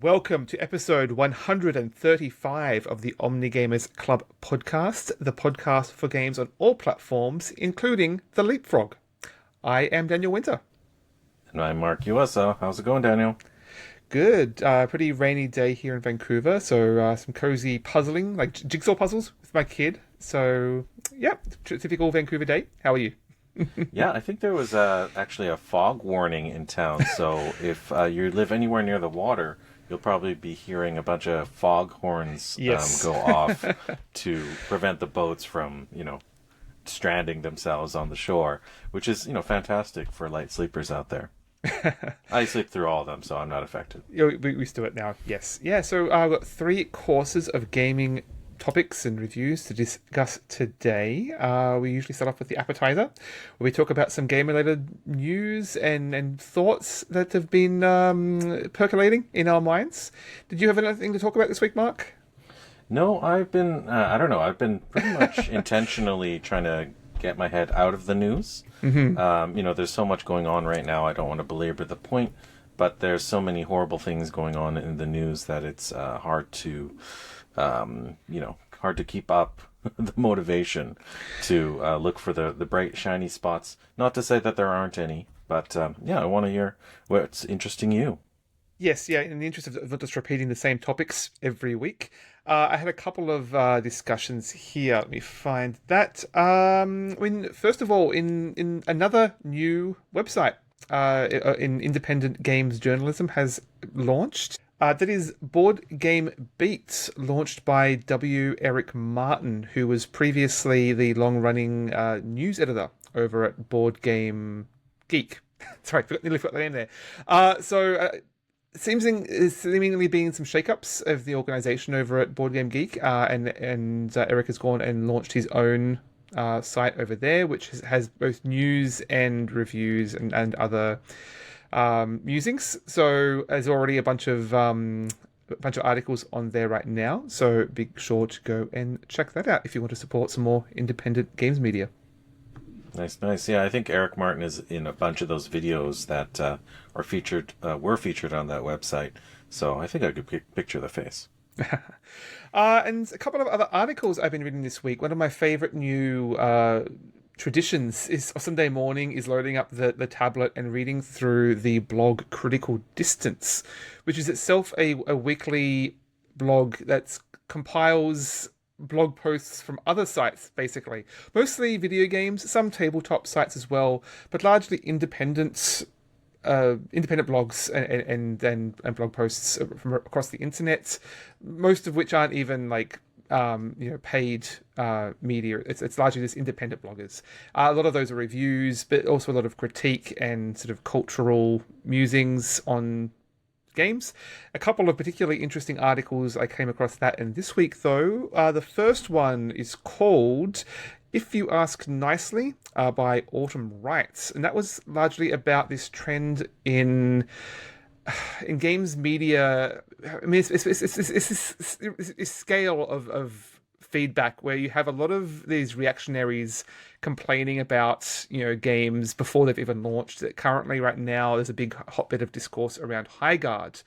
Welcome to episode 135 of the Omnigamersclub podcast, the podcast for games on all platforms, including the Leapfrog. I am Daniel Winter. And I'm Mark USA. How's it going, Daniel? Good. Pretty rainy day here in Vancouver, so some cozy puzzling, like jigsaw puzzles with my kid. So, yeah, typical Vancouver day. How are you? Yeah, I think there was actually a fog warning in town, so if you live anywhere near the water, you'll probably be hearing a bunch of fog horns Yes. go off to prevent the boats from, stranding themselves on the shore, which is, fantastic for light sleepers out there. I sleep through all of them, so I'm not affected. Yeah, we used to it now, yes. Yeah, so I've got 3 courses of gaming topics and reviews to discuss today. We usually start off with the appetizer, where we talk about some game-related news and thoughts that have been percolating in our minds. Did you have anything to talk about this week, Mark? No, I've been, I don't know, I've been pretty much intentionally trying to get my head out of the news. There's so much going on right now, I don't want to belabor the point, but there's so many horrible things going on in the news that it's hard to keep up the motivation to look for the bright, shiny spots. Not to say that there aren't any, but I want to hear what's interesting you. Yes, yeah, in the interest of not just repeating the same topics every week, I had a couple of discussions here. Let me find that. First of all, in another new website in independent games journalism has launched. That is Board Game Beat, launched by W. Eric Martin, who was previously the long-running news editor over at Board Game Geek. Sorry, nearly forgot the name there. Seemingly being some shakeups of the organization over at Board Game Geek, and Eric has gone and launched his own site over there, which has both news and reviews and other musings. So there's already a bunch of articles on there right now. So be sure to go and check that out if you want to support some more independent games media. Nice. Yeah, I think Eric Martin is in a bunch of those videos that were featured on that website. So I think I could picture the face. And a couple of other articles I've been reading this week. One of my favorite new traditions is Sunday morning is loading up the tablet and reading through the blog Critical Distance, which is itself a weekly blog that compiles blog posts from other sites, basically. Mostly video games, some tabletop sites as well, but largely independent blogs and blog posts from across the internet, most of which aren't even paid media. It's largely just independent bloggers. A lot of those are reviews, but also a lot of critique and sort of cultural musings on games. A couple of particularly interesting articles I came across that in this week, though. The first one is called If You Ask Nicely by Autumn Wright, and that was largely about this trend in games media. I mean, it's this scale of feedback where you have a lot of these reactionaries complaining about games before they've even launched. Currently, right now, there's a big hotbed of discourse around Highguard,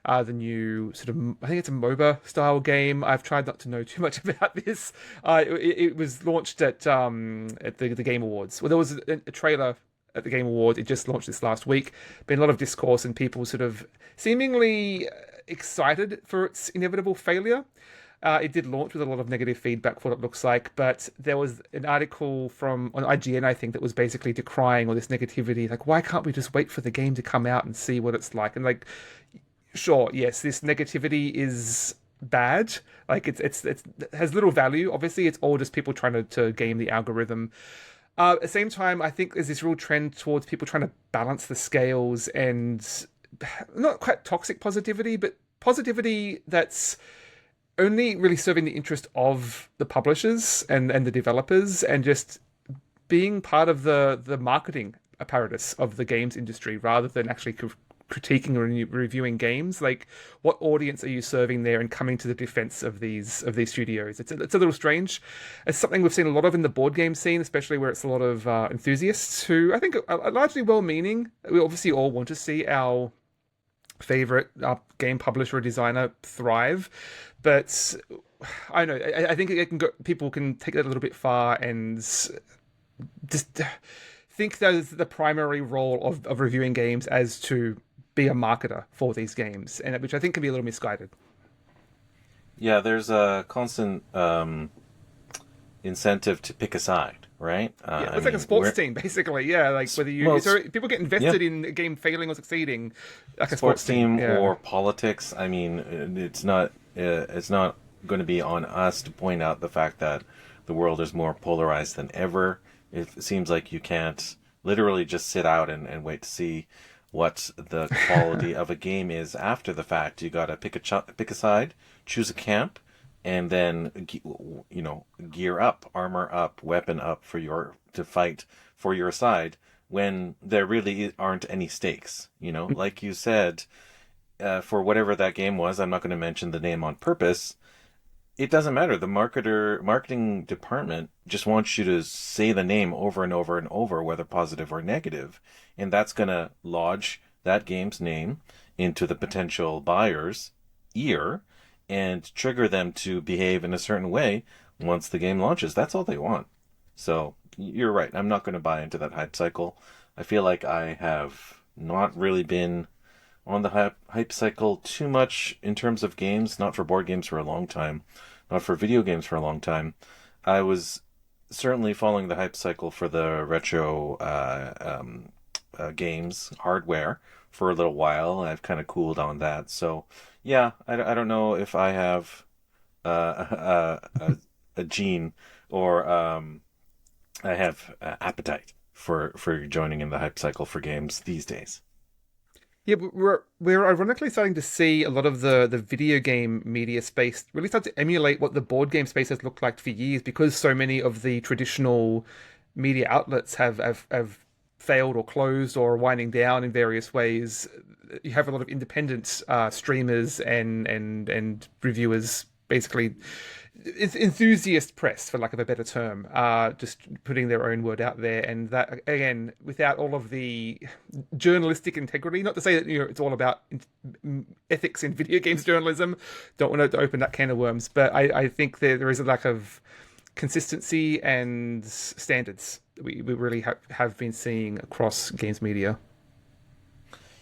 the new sort of, I think it's a MOBA style game. I've tried not to know too much about this. It was launched at the Game Awards. Well, there was a trailer at the Game Awards. It just launched this last week. Been a lot of discourse and people sort of seemingly excited for its inevitable failure. It did launch with a lot of negative feedback for what it looks like, but there was an article on IGN, I think, that was basically decrying all this negativity. Like, why can't we just wait for the game to come out and see what it's like? And sure, yes, this negativity is bad. Like, it has little value. Obviously, it's all just people trying to game the algorithm. At the same time, I think there's this real trend towards people trying to balance the scales and not quite toxic positivity, but positivity that's only really serving the interest of the publishers and the developers, and just being part of the marketing apparatus of the games industry rather than actually critiquing or reviewing games. Like, what audience are you serving there and coming to the defense of these studios? It's a little strange. It's something we've seen a lot of in the board game scene, especially where it's a lot of enthusiasts who I think are largely well-meaning. We obviously all want to see our favorite game publisher or designer thrive. But I don't know. I think it can go, people can take that a little bit far and just think that is the primary role of reviewing games as to be a marketer for these games, and which I think can be a little misguided. Yeah, there's a constant incentive to pick a side, right? Yeah, I it's like a mean, sports team, basically. Yeah, like whether you well, so people get yeah, invested in a game failing or succeeding, like a sports sports team. team Yeah. or politics. I mean, it's not going to be on us to point out the fact that the world is more polarized than ever. It seems like you can't literally just sit out and wait to see what the quality of a game is after the fact. You got to pick a side, choose a camp, and then gear up, armor up, weapon up to fight for your side when there really aren't any stakes. Like you said, for whatever that game was, I'm not going to mention the name on purpose. It doesn't matter. The marketing department just wants you to say the name over and over and over, whether positive or negative, and that's going to lodge that game's name into the potential buyer's ear and trigger them to behave in a certain way once the game launches. That's all they want. So you're right. I'm not going to buy into that hype cycle. I feel like I have not really been on the hype cycle too much in terms of games, not for board games for a long time, not for video games for a long time. I was certainly following the hype cycle for the retro games hardware for a little while. I've kind of cooled on that. So, yeah, I don't know if I have a gene or I have appetite for joining in the hype cycle for games these days. Yeah, we're ironically starting to see a lot of the video game media space really start to emulate what the board game space has looked like for years, because so many of the traditional media outlets have failed or closed or are winding down in various ways. You have a lot of independent streamers and reviewers, basically enthusiast press, for lack of a better term, just putting their own word out there, and that again, without all of the journalistic integrity. Not to say that it's all about ethics in video games journalism. Don't want to open that can of worms, but I think there is a lack of consistency and standards that we really have been seeing across games media.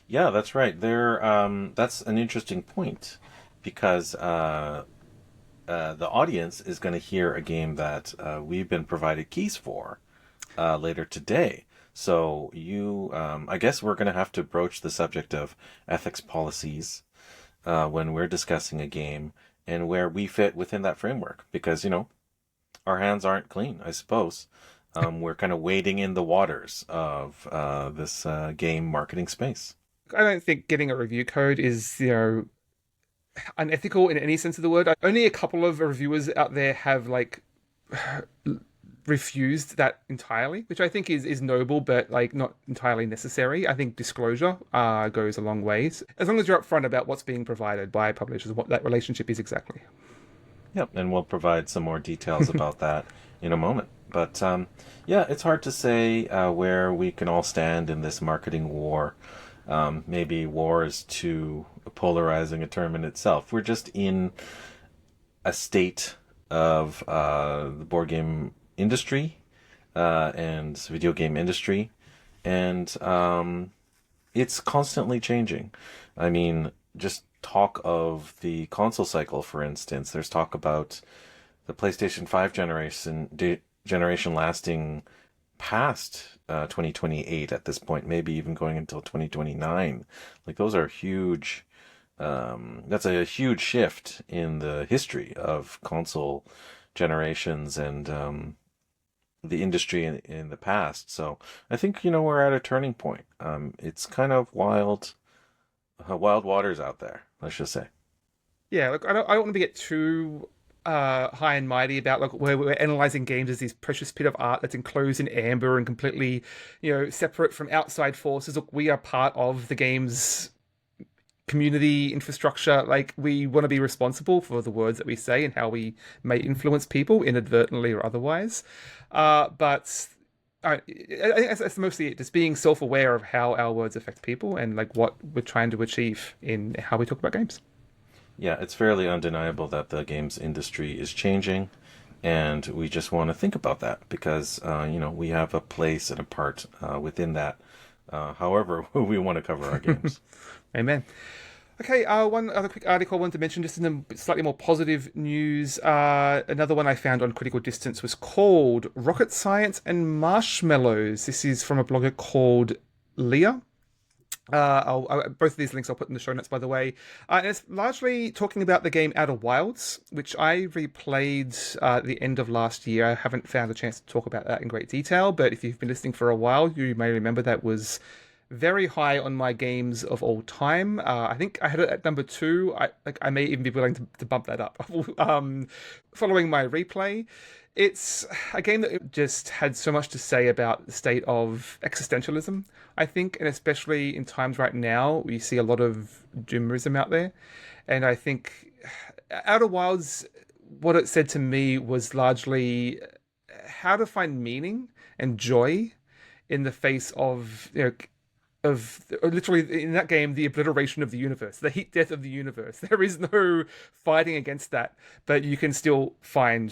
Yeah, that's right. That's an interesting point because the audience is going to hear a game that we've been provided keys for later today. So I guess we're going to have to broach the subject of ethics policies when we're discussing a game and where we fit within that framework, because our hands aren't clean, I suppose. We're kind of wading in the waters of this game marketing space. I don't think getting a review code is unethical in any sense of the word. Only a couple of reviewers out there have refused that entirely, which I think is noble, but not entirely necessary. I think disclosure goes a long ways, as long as you're upfront about what's being provided by publishers, what that relationship is exactly. Yep, and we'll provide some more details about that in a moment. But yeah, it's hard to say where we can all stand in this marketing war. Maybe war is too polarizing a term in itself. We're just in a state of the board game industry and video game industry, and it's constantly changing. I mean, just talk of the console cycle, for instance. There's talk about the PlayStation 5 generation lasting past 2028 at this point, maybe even going until 2029. Those are huge. That's a huge shift in the history of console generations and the industry in the past. So I think we're at a turning point. It's kind of wild waters out there. Let's just say. Yeah, look, I don't want to get too high and mighty about where we're analyzing games as this precious bit of art that's enclosed in amber and completely, separate from outside forces. Look, we are part of the game's community infrastructure. We want to be responsible for the words that we say and how we may influence people inadvertently or otherwise. But I think that's mostly it. Just being self-aware of how our words affect people and like what we're trying to achieve in how we talk about games. Yeah, it's fairly undeniable that the games industry is changing, and we just want to think about that because we have a place and a part within that. However, we want to cover our games. Amen. Okay, one other quick article I wanted to mention, just in the slightly more positive news. Another one I found on Critical Distance was called Rocket Science and Marshmallows. This is from a blogger called Leah. Both of these links I'll put in the show notes, by the way. And it's largely talking about the game Outer Wilds, which I replayed at the end of last year. I haven't found a chance to talk about that in great detail, but if you've been listening for a while, you may remember that was very high on my games of all time. I think I had it at number 2. I may even be willing to bump that up. Following my replay, it's a game that just had so much to say about the state of existentialism, I think, and especially in times right now, we see a lot of doomerism out there. And I think Outer Wilds, what it said to me was largely how to find meaning and joy in the face of, of literally in that game the obliteration of the universe, the heat death of the universe. There is no fighting against that, but you can still find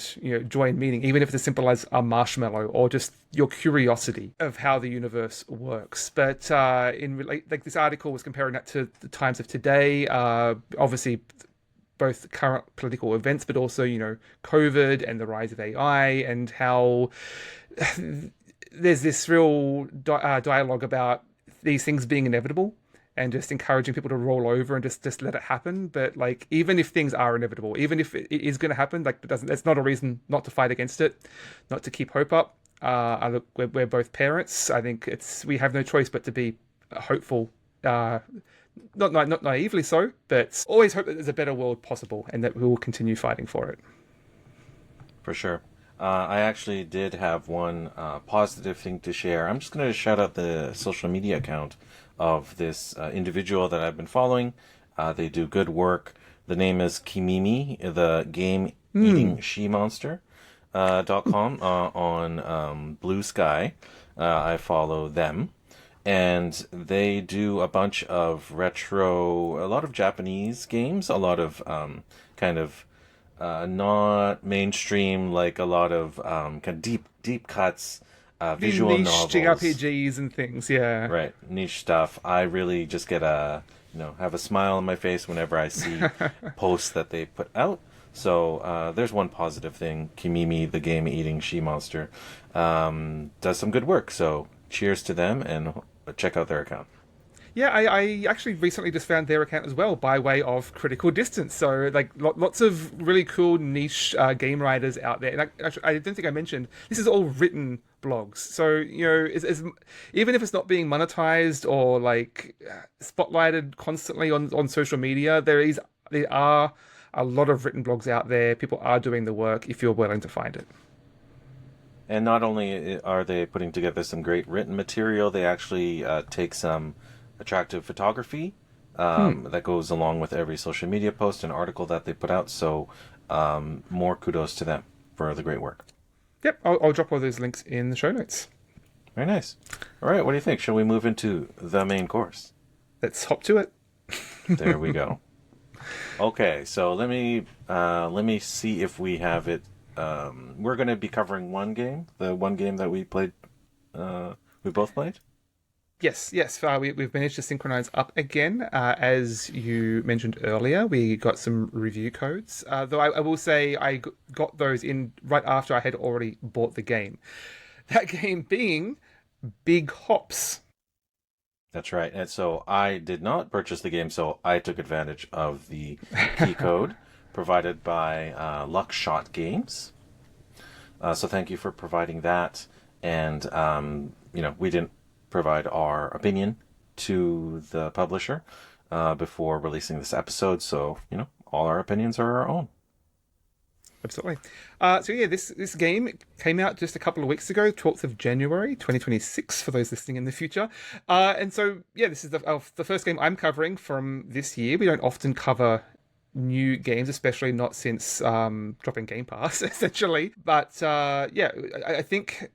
joy and meaning, even if it's as simple as a marshmallow or just your curiosity of how the universe works. But like this article was comparing that to the times of today. Obviously both current political events, but also COVID and the rise of AI, and how there's this real dialogue about these things being inevitable and just encouraging people to roll over and just let it happen. But like, even if things are inevitable, even if it is going to happen, like that's not a reason not to fight against it, not to keep hope up. We're both parents. I think we have no choice but to be hopeful, not naively so, but always hope that there's a better world possible and that we will continue fighting for it. For sure. I actually did have one positive thing to share. I'm just going to shout out the social media account of this individual that I've been following. They do good work. The name is Kimimi, the game eating she monster .com on Blue Sky. I follow them. And they do a bunch of retro, a lot of Japanese games, a lot of kind of not mainstream, like a lot of kind of deep cuts, visual niche novels, JRPGs and things. Yeah, right, niche stuff. I really just get have a smile on my face whenever I see posts that they put out. So there's one positive thing. Kimimi, the game eating she monster, does some good work. So cheers to them, and check out their account. Yeah, I actually recently just found their account as well by way of Critical Distance. So, like, lots of really cool niche game writers out there. And I don't think I mentioned, this is all written blogs. So, even if it's not being monetized or, like, spotlighted constantly on social media, there are a lot of written blogs out there. People are doing the work if you're willing to find it. And not only are they putting together some great written material, they actually take some attractive photography that goes along with every social media post and article that they put out. So more kudos to them for the great work. Yep, I'll drop all those links in the show notes. Very nice. All right, what do you think? Shall we move into the main course? Let's hop to it. There we go. Okay, so let me see if we have it. We're going to be covering one game, the one game that we played. We both played. Yes. We've managed to synchronize up again. As you mentioned earlier, we got some review codes. Though I will say I got those in right after I had already bought the game. That game being Big Hops. That's right. And so I did not purchase the game, so I took advantage of the key code provided by Luckshot Games. So thank you for providing that. And, we didn't provide our opinion to the publisher before releasing this episode. So, all our opinions are our own. Absolutely. This game came out just a couple of weeks ago, 12th of January, 2026, for those listening in the future. This is the first game I'm covering from this year. We don't often cover new games, especially not since dropping Game Pass, essentially. But I think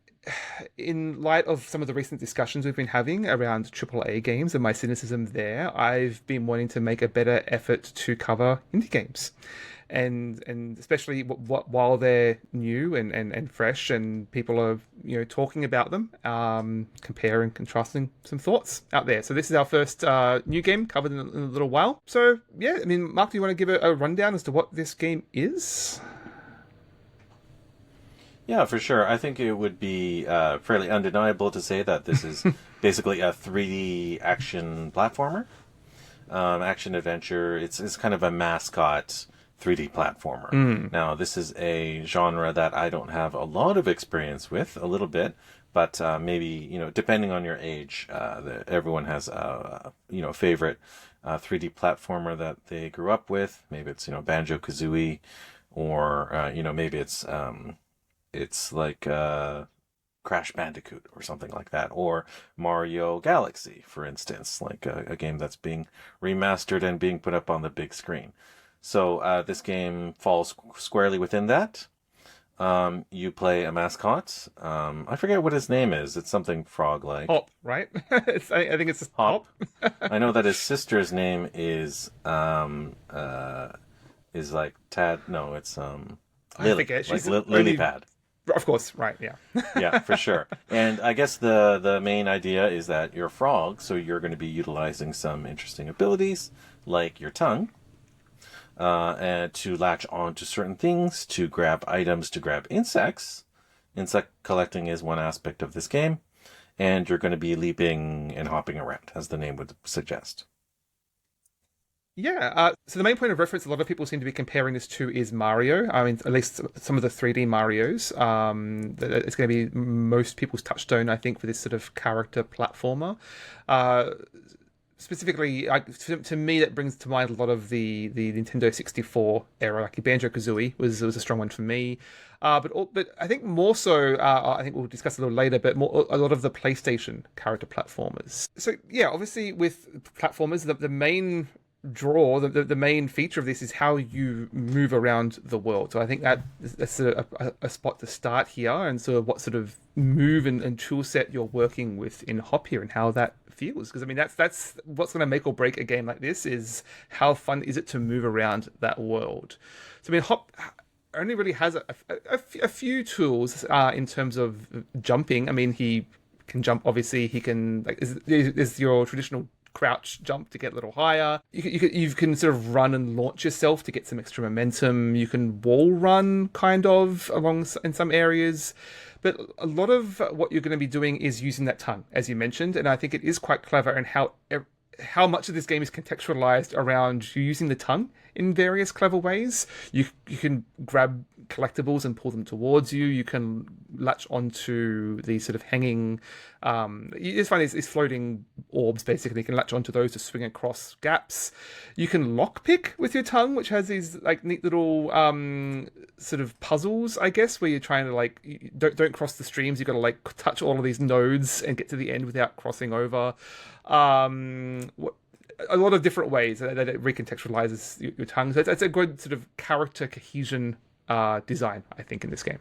in light of some of the recent discussions we've been having around AAA games and my cynicism there, I've been wanting to make a better effort to cover indie games. And especially while they're new and fresh and people are talking about them, comparing, contrasting some thoughts out there. So this is our first new game covered in a little while. So yeah, I mean, Mark, do you want to give a rundown as to what this game is? Yeah, for sure. I think it would be fairly undeniable to say that this is basically a 3D action platformer, action adventure. It's kind of a mascot 3D platformer. Now, this is a genre that I don't have a lot of experience with, a little bit, but maybe, depending on your age, everyone has a, favorite 3D platformer that they grew up with. Maybe it's, Banjo-Kazooie, or, maybe it's like Crash Bandicoot or something like that, or Mario Galaxy, for instance, like a game that's being remastered and being put up on the big screen. So this game falls squarely within that. You play a mascot. I forget what his name is. It's something frog-like. Hop, right? I think it's just Hop. I know that his sister's name is like Tad. No, it's Lily. I forget. Like Lily Pad. Of course, right? Yeah. Yeah, for sure. And I guess the main idea is that you're a frog, so you're going to be utilizing some interesting abilities, like your tongue, and to latch on to certain things, to grab items, to grab insects. Insect collecting is one aspect of this game, and you're going to be leaping and hopping around, as the name would suggest. Yeah, so the main point of reference a lot of people seem to be comparing this to is Mario. I mean, at least some of the 3D Marios. It's going to be most people's touchstone, I think, for this sort of character platformer. Specifically, to me, that brings to mind a lot of the Nintendo 64 era. Like Banjo-Kazooie was a strong one for me. But I think more so, I think we'll discuss a little later, but more a lot of the PlayStation character platformers. So yeah, obviously with platformers, the main draw, the main feature of this is how you move around the world. So I think that's a spot to start here, and sort of what sort of move and tool set you're working with in Hop here and how that feels. Because I mean, that's what's going to make or break a game like this, is how fun is it to move around that world. So I mean, Hop only really has a few tools in terms of jumping. I mean, he can jump, obviously. He can, like, is your traditional crouch jump to get a little higher. You can sort of run and launch yourself to get some extra momentum. You can wall run kind of along in some areas. But a lot of what you're going to be doing is using that tongue, as you mentioned, and I think it is quite clever in how much of this game is contextualized around you using the tongue in various clever ways. You can grab collectibles and pull them towards you. You can latch onto the sort of hanging, it's funny, it's floating orbs, basically. You can latch onto those to swing across gaps. You can lockpick with your tongue, which has these like neat little sort of puzzles, I guess, where you're trying to like, don't cross the streams. You've got to like touch all of these nodes and get to the end without crossing over. A lot of different ways that it recontextualizes your tongue. So it's a good sort of character cohesion design, I think, in this game.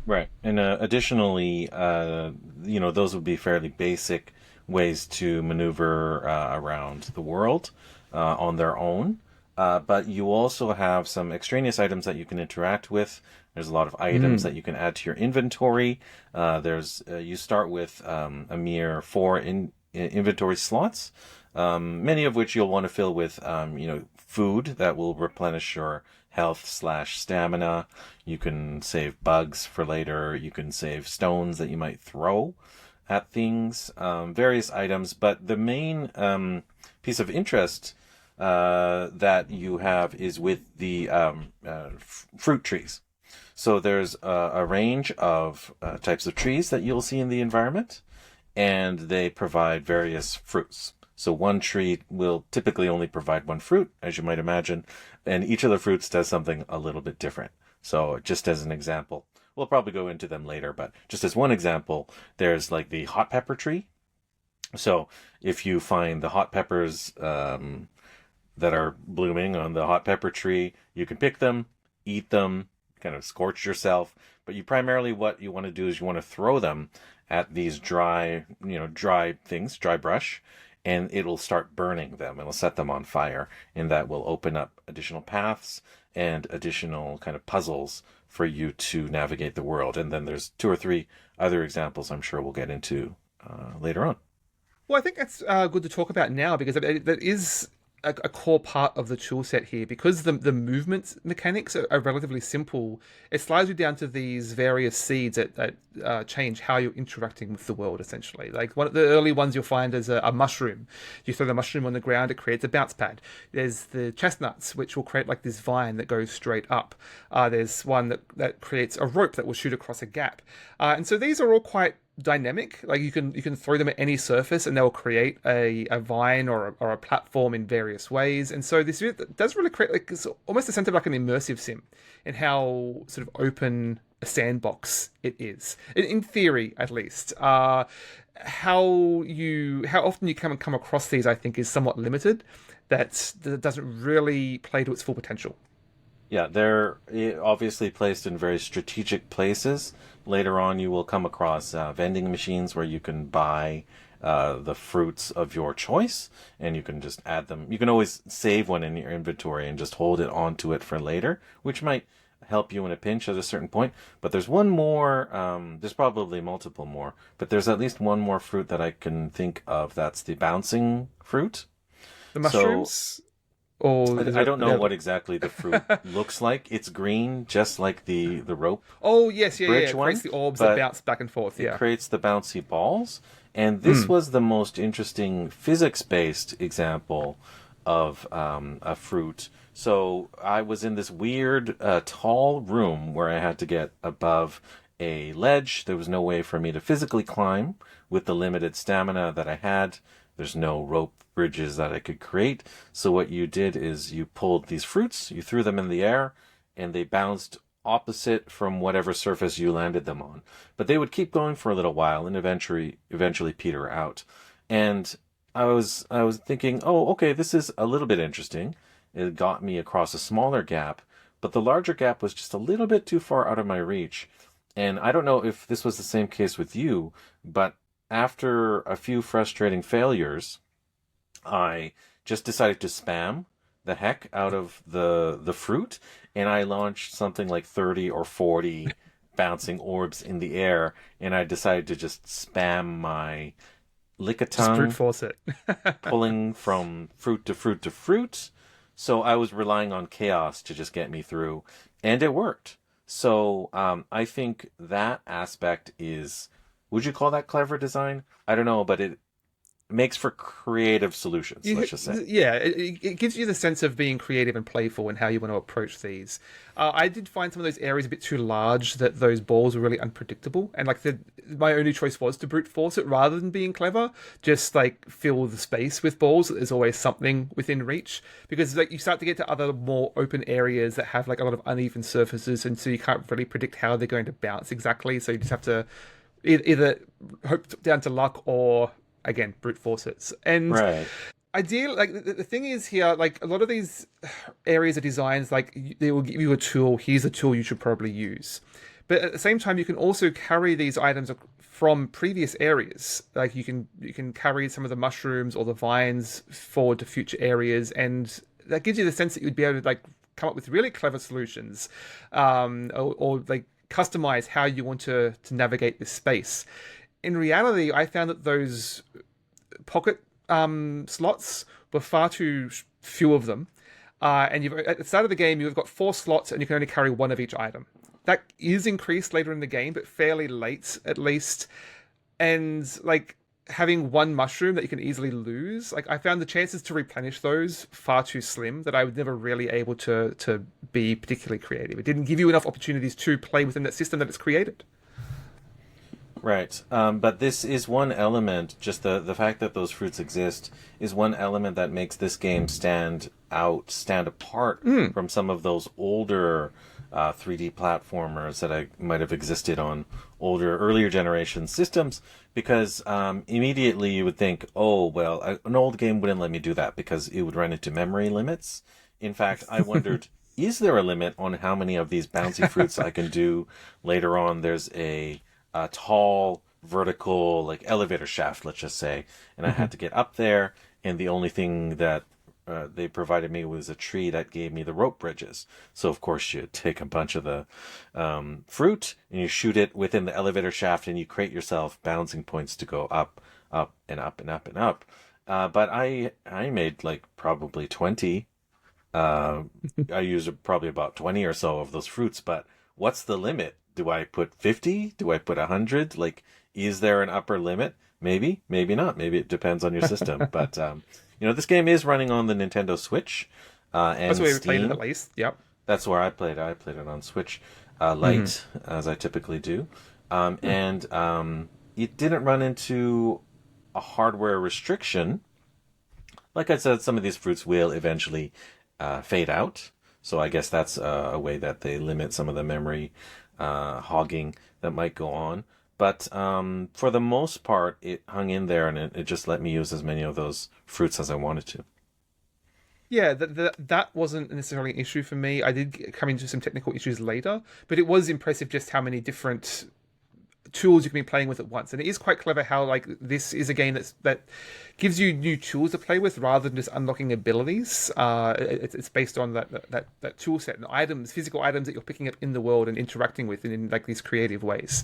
Right. And additionally, those would be fairly basic ways to maneuver around the world on their own. But you also have some extraneous items that you can interact with. There's a lot of items that you can add to your inventory. You start with a mere 4 inventory slots, many of which you'll want to fill with, food that will replenish your health/stamina. You can save bugs for later. You can save stones that you might throw at things, various items. But the main piece of interest that you have is with the fruit trees. So there's a range of types of trees that you'll see in the environment, and they provide various fruits. So one tree will typically only provide one fruit, as you might imagine, and each of the fruits does something a little bit different. So just as an example, we'll probably go into them later, but just as one example, there's like the hot pepper tree. So if you find the hot peppers that are blooming on the hot pepper tree, you can pick them, eat them, kind of scorch yourself. But you primarily, what you want to do is you want to throw them at these dry things, dry brush, and it'll start burning them. It'll set them on fire, and that will open up additional paths and additional kind of puzzles for you to navigate the world. And then there's 2 or 3 other examples I'm sure we'll get into later on. Well, I think that's good to talk about now because that is a core part of the tool set here. Because the movement mechanics are relatively simple, it slides you down to these various seeds that change how you're interacting with the world, essentially. Like one of the early ones you'll find is a mushroom. You throw the mushroom on the ground, it creates a bounce pad. There's the chestnuts, which will create like this vine that goes straight up. There's one that creates a rope that will shoot across a gap. And so these are all quite dynamic. Like you can throw them at any surface and they'll create a vine or a platform in various ways. And so this does really create like it's almost a sense of like an immersive sim in how sort of open a sandbox it is, in theory at least. How often you come across these, I think, is somewhat limited. That doesn't really play to its full potential. Yeah, they're obviously placed in very strategic places. Later on, you will come across vending machines where you can buy the fruits of your choice, and you can just add them. You can always save one in your inventory and just hold it onto it for later, which might help you in a pinch at a certain point. But there's one more, there's probably multiple more, but there's at least one more fruit that I can think of. That's the bouncing fruit. The mushrooms? So, or I don't know what exactly the fruit looks like. It's green, just like the rope. Oh, yes, yeah. It One, creates the orbs that bounce back and forth, yeah. It creates the bouncy balls. And this was the most interesting physics-based example of a fruit. So I was in this weird, tall room where I had to get above a ledge. There was no way for me to physically climb with the limited stamina that I had. There's no rope bridges that I could create. So what you did is you pulled these fruits, you threw them in the air, and they bounced opposite from whatever surface you landed them on. But they would keep going for a little while and eventually peter out. And I was thinking, oh, okay, this is a little bit interesting. It got me across a smaller gap, but the larger gap was just a little bit too far out of my reach. And I don't know if this was the same case with you, but after a few frustrating failures, I just decided to spam the heck out of the fruit, and I launched something like 30 or 40 bouncing orbs in the air, and I decided to just spam my lick-a-tongue, brute force it. pulling from fruit to fruit to fruit. So I was relying on chaos to just get me through, and it worked. So I think that aspect is, would you call that clever design? I don't know, but it makes for creative solutions, let's just say. Yeah, it gives you the sense of being creative and playful and how you want to approach these. I did find some of those areas a bit too large, that those balls were really unpredictable, and like my only choice was to brute force it rather than being clever. Just like fill the space with balls. There's always something within reach, because like you start to get to other more open areas that have like a lot of uneven surfaces, and so you can't really predict how they're going to bounce exactly. So you just have to either hope down to luck or, again, brute force it. And right. ideally, like the thing is here, like a lot of these areas are designs like they will give you a tool. Here's a tool you should probably use, but at the same time, you can also carry these items from previous areas. Like you can carry some of the mushrooms or the vines forward to future areas, and that gives you the sense that you'd be able to like come up with really clever solutions, or like customize how you want to navigate this space. In reality, I found that those pocket slots were far too few of them. And at the start of the game, you've got 4 slots and you can only carry 1 of each item. That is increased later in the game, but fairly late at least. And like having 1 mushroom that you can easily lose, like I found the chances to replenish those far too slim that I was never really able to be particularly creative. It didn't give you enough opportunities to play within that system that it's created. Right. But this is one element, just the fact that those fruits exist is one element that makes this game stand apart from some of those older 3D platformers that might have existed on earlier generation systems, because immediately you would think, oh, well, an old game wouldn't let me do that because it would run into memory limits. In fact, I wondered is there a limit on how many of these bouncy fruits I can do later on? There's a tall vertical like elevator shaft, let's just say, and I had to get up there, and the only thing that they provided me was a tree that gave me the rope bridges. So of course you take a bunch of the fruit and you shoot it within the elevator shaft, and you create yourself bouncing points to go up, up, and up, and up, and up. But I made like probably 20. I used probably about 20 or so of those fruits. But what's the limit? Do I put 50? Do I put 100? Like, is there an upper limit? Maybe, maybe not. Maybe it depends on your system. But this game is running on the Nintendo Switch and That's where we Steam. played it at least. Yep. That's where I played it. I played it on Switch Lite, as I typically do. And it didn't run into a hardware restriction. Like I said, some of these fruits will eventually fade out. So I guess that's a way that they limit some of the memory hogging that might go on. But for the most part, it hung in there, and it just let me use as many of those fruits as I wanted to. Yeah, that wasn't necessarily an issue for me. I did come into some technical issues later, but it was impressive just how many different tools you can be playing with at once. And it is quite clever how like this is a game that gives you new tools to play with rather than just unlocking abilities. It's based on that tool set and items, physical items that you're picking up in the world and interacting with in like these creative ways.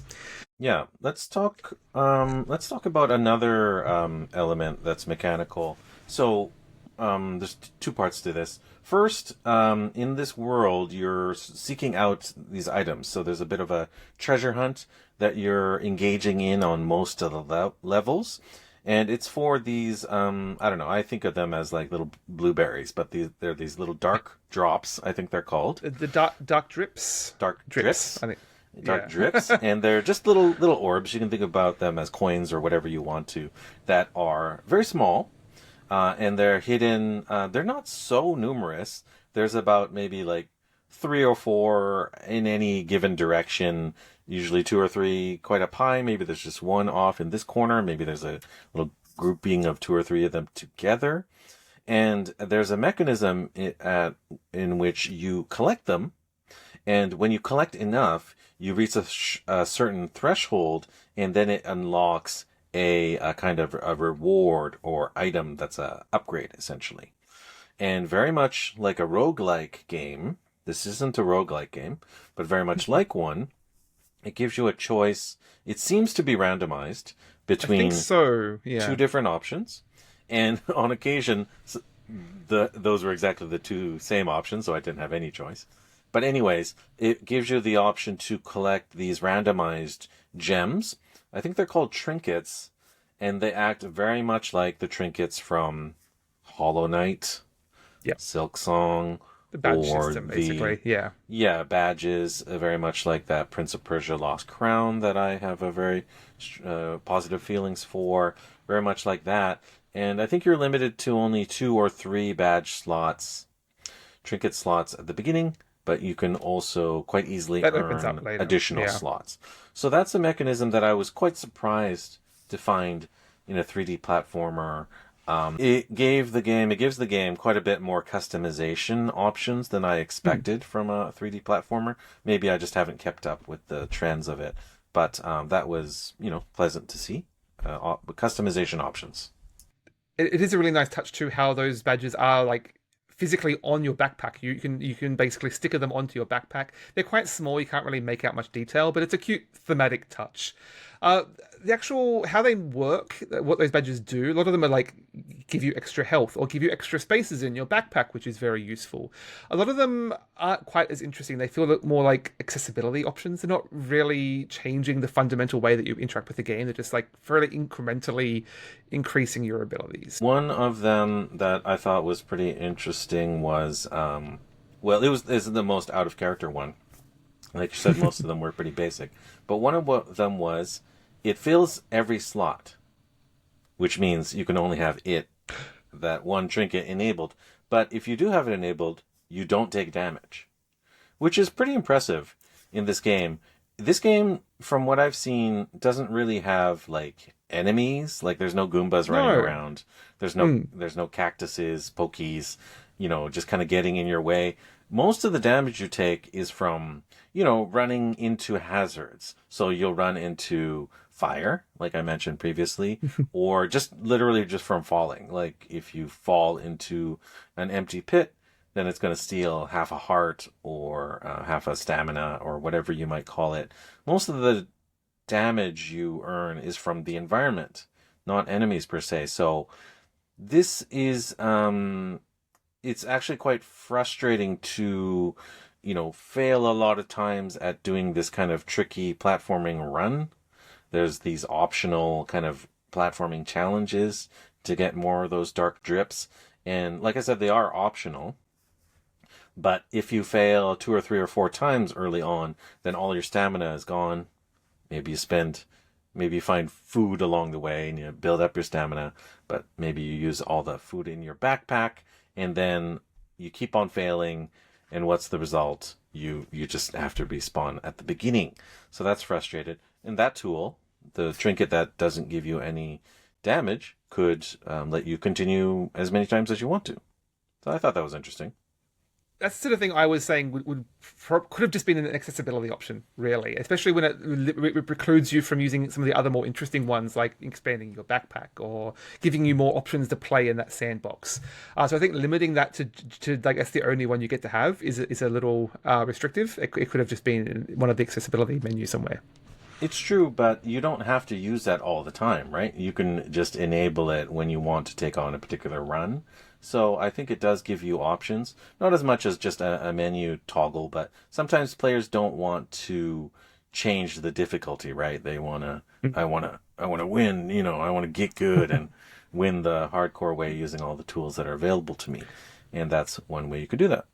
Yeah, let's talk about another element that's mechanical. So there's two parts to this. First, in this world, you're seeking out these items. So there's a bit of a treasure hunt that you're engaging in on most of the levels. And it's for these, I don't know, I think of them as like little blueberries, but they're these little dark drops, I think they're called. The dark drips. Dark drips. I think. Dark drips, and they're just little orbs. You can think about them as coins or whatever you want to, that are very small. And they're hidden. They're not so numerous. There's about maybe like 3 or 4 in any given direction. Usually 2 or 3 quite up high. Maybe there's just one off in this corner. Maybe there's a little grouping of 2 or 3 of them together. And there's a mechanism in which you collect them. And when you collect enough, you reach a certain threshold, and then it unlocks a kind of a reward or item that's a upgrade, essentially. And very much like a roguelike game, this isn't a roguelike game, but very much like one, it gives you a choice. It seems to be randomized between so, yeah. 2 different options. And on occasion, those were exactly the 2 same options, so I didn't have any choice. But anyways, it gives you the option to collect these randomized gems. I think they're called trinkets, and they act very much like the trinkets from Hollow Knight, Silk Song, the badge system, basically. Yeah, badges, very much like that Prince of Persia Lost Crown that I have a very positive feelings for, very much like that. And I think you're limited to only 2 or 3 badge slots, trinket slots at the beginning, but you can also quite easily earn additional slots. So that's a mechanism that I was quite surprised to find in a 3D platformer. It gives the game quite a bit more customization options than I expected from a 3D platformer. Maybe I just haven't kept up with the trends of it, but that was, pleasant to see. Customization options. It is a really nice touch too, how those badges are like physically on your backpack. You can basically sticker them onto your backpack. They're quite small, you can't really make out much detail, but it's a cute thematic touch. The actual how they work, what those badges do, a lot of them are like give you extra health or give you extra spaces in your backpack, which is very useful. A lot of them aren't quite as interesting. They feel more like accessibility options. They're not really changing the fundamental way that you interact with the game. They're just like fairly incrementally increasing your abilities. One of them that I thought was pretty interesting was, this is the most out of character one. Like you said, most of them were pretty basic. But one of them was, it fills every slot, which means you can only have that one trinket enabled. But if you do have it enabled, you don't take damage, which is pretty impressive in this game. This game, from what I've seen, doesn't really have like enemies. Like there's no Goombas running around. There's no cactuses, pokies, just kind of getting in your way. most of the damage you take is from, running into hazards. So you'll run into fire, like I mentioned previously, or just literally just from falling. Like if you fall into an empty pit, then it's going to steal half a heart or half a stamina or whatever you might call it. Most of the damage you earn is from the environment, not enemies per se. So this is it's actually quite frustrating to, fail a lot of times at doing this kind of tricky platforming run. There's these optional kind of platforming challenges to get more of those dark drips. And like I said, they are optional. But if you fail 2 or 3 or 4 times early on, then all your stamina is gone. Maybe you find food along the way and you build up your stamina, but maybe you use all the food in your backpack and then you keep on failing. And what's the result? You just have to respawn at the beginning. So that's frustrated. And that tool, the trinket that doesn't give you any damage, could let you continue as many times as you want to. So I thought that was interesting. That's the sort of thing I was saying could have just been an accessibility option, really, especially when it precludes you from using some of the other more interesting ones, like expanding your backpack or giving you more options to play in that sandbox. So I think limiting that to I guess the only one you get to have is a little restrictive. It could have just been one of the accessibility menus somewhere. It's true, but you don't have to use that all the time, right? You can just enable it when you want to take on a particular run. So I think it does give you options, not as much as just a menu toggle, but sometimes players don't want to change the difficulty, right? I want to win, I want to get good and win the hardcore way using all the tools that are available to me. And that's one way you could do that.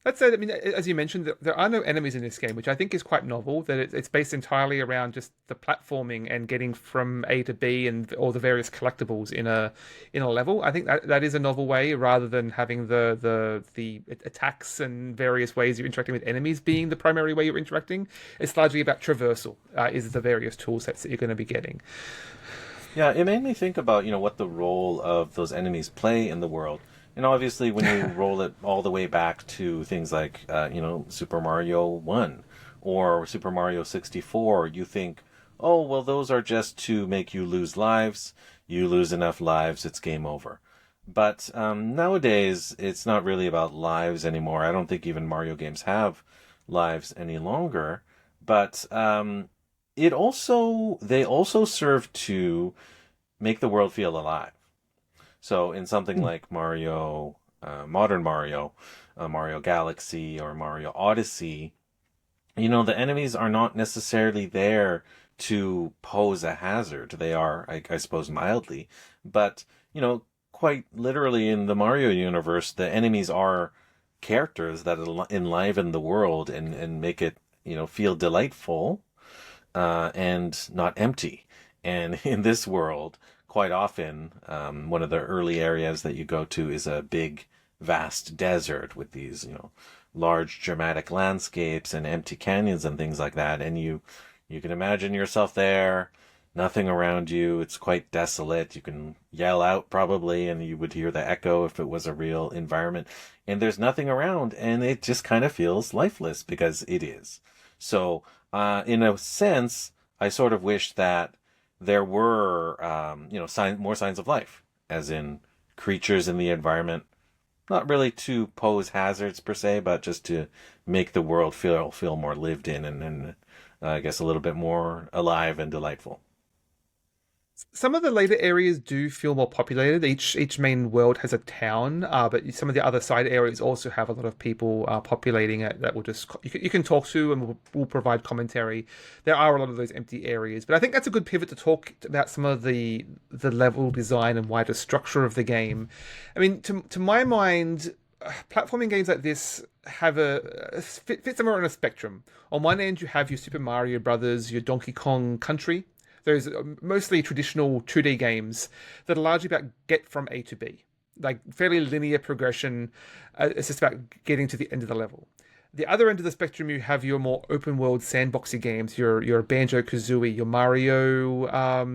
That said, I mean, as you mentioned, there are no enemies in this game, which I think is quite novel. That it's based entirely around just the platforming and getting from A to B and all the various collectibles in a level. I think that is a novel way, rather than having the attacks and various ways you're interacting with enemies being the primary way you're interacting. It's largely about traversal, is the various tool sets that you're going to be getting. Yeah, it made me think about, what the role of those enemies play in the world. And obviously, when you roll it all the way back to things like, Super Mario 1 or Super Mario 64, you think, oh, well, those are just to make you lose lives. You lose enough lives, it's game over. But nowadays, it's not really about lives anymore. I don't think even Mario games have lives any longer. But they also serve to make the world feel alive. So in something like Mario, modern Mario, Mario Galaxy or Mario Odyssey, the enemies are not necessarily there to pose a hazard. They are, I suppose, mildly, but, quite literally in the Mario universe, the enemies are characters that enliven the world and make it, feel delightful, and not empty. And in this world, quite often, one of the early areas that you go to is a big, vast desert with these, large dramatic landscapes and empty canyons and things like that. And you can imagine yourself there, nothing around you. It's quite desolate. You can yell out probably, and you would hear the echo if it was a real environment. And there's nothing around, and it just kind of feels lifeless because it is. So, in a sense, I sort of wish that there were, more signs of life, as in creatures in the environment, not really to pose hazards per se, but just to make the world feel more lived in and I guess a little bit more alive and delightful. Some of the later areas do feel more populated. Each main world has a town, but some of the other side areas also have a lot of people populating it that will just you can talk to and will provide commentary. There are a lot of those empty areas, but I think that's a good pivot to talk about some of the level design and wider structure of the game. I mean, to my mind, platforming games like this have a fit somewhere on a spectrum. On one end, you have your Super Mario Brothers, your Donkey Kong Country. Those mostly traditional 2D games that are largely about get from A to B, like fairly linear progression. It's just about getting to the end of the level. The other end of the spectrum, you have your more open world sandboxy games, your Banjo Kazooie, your Mario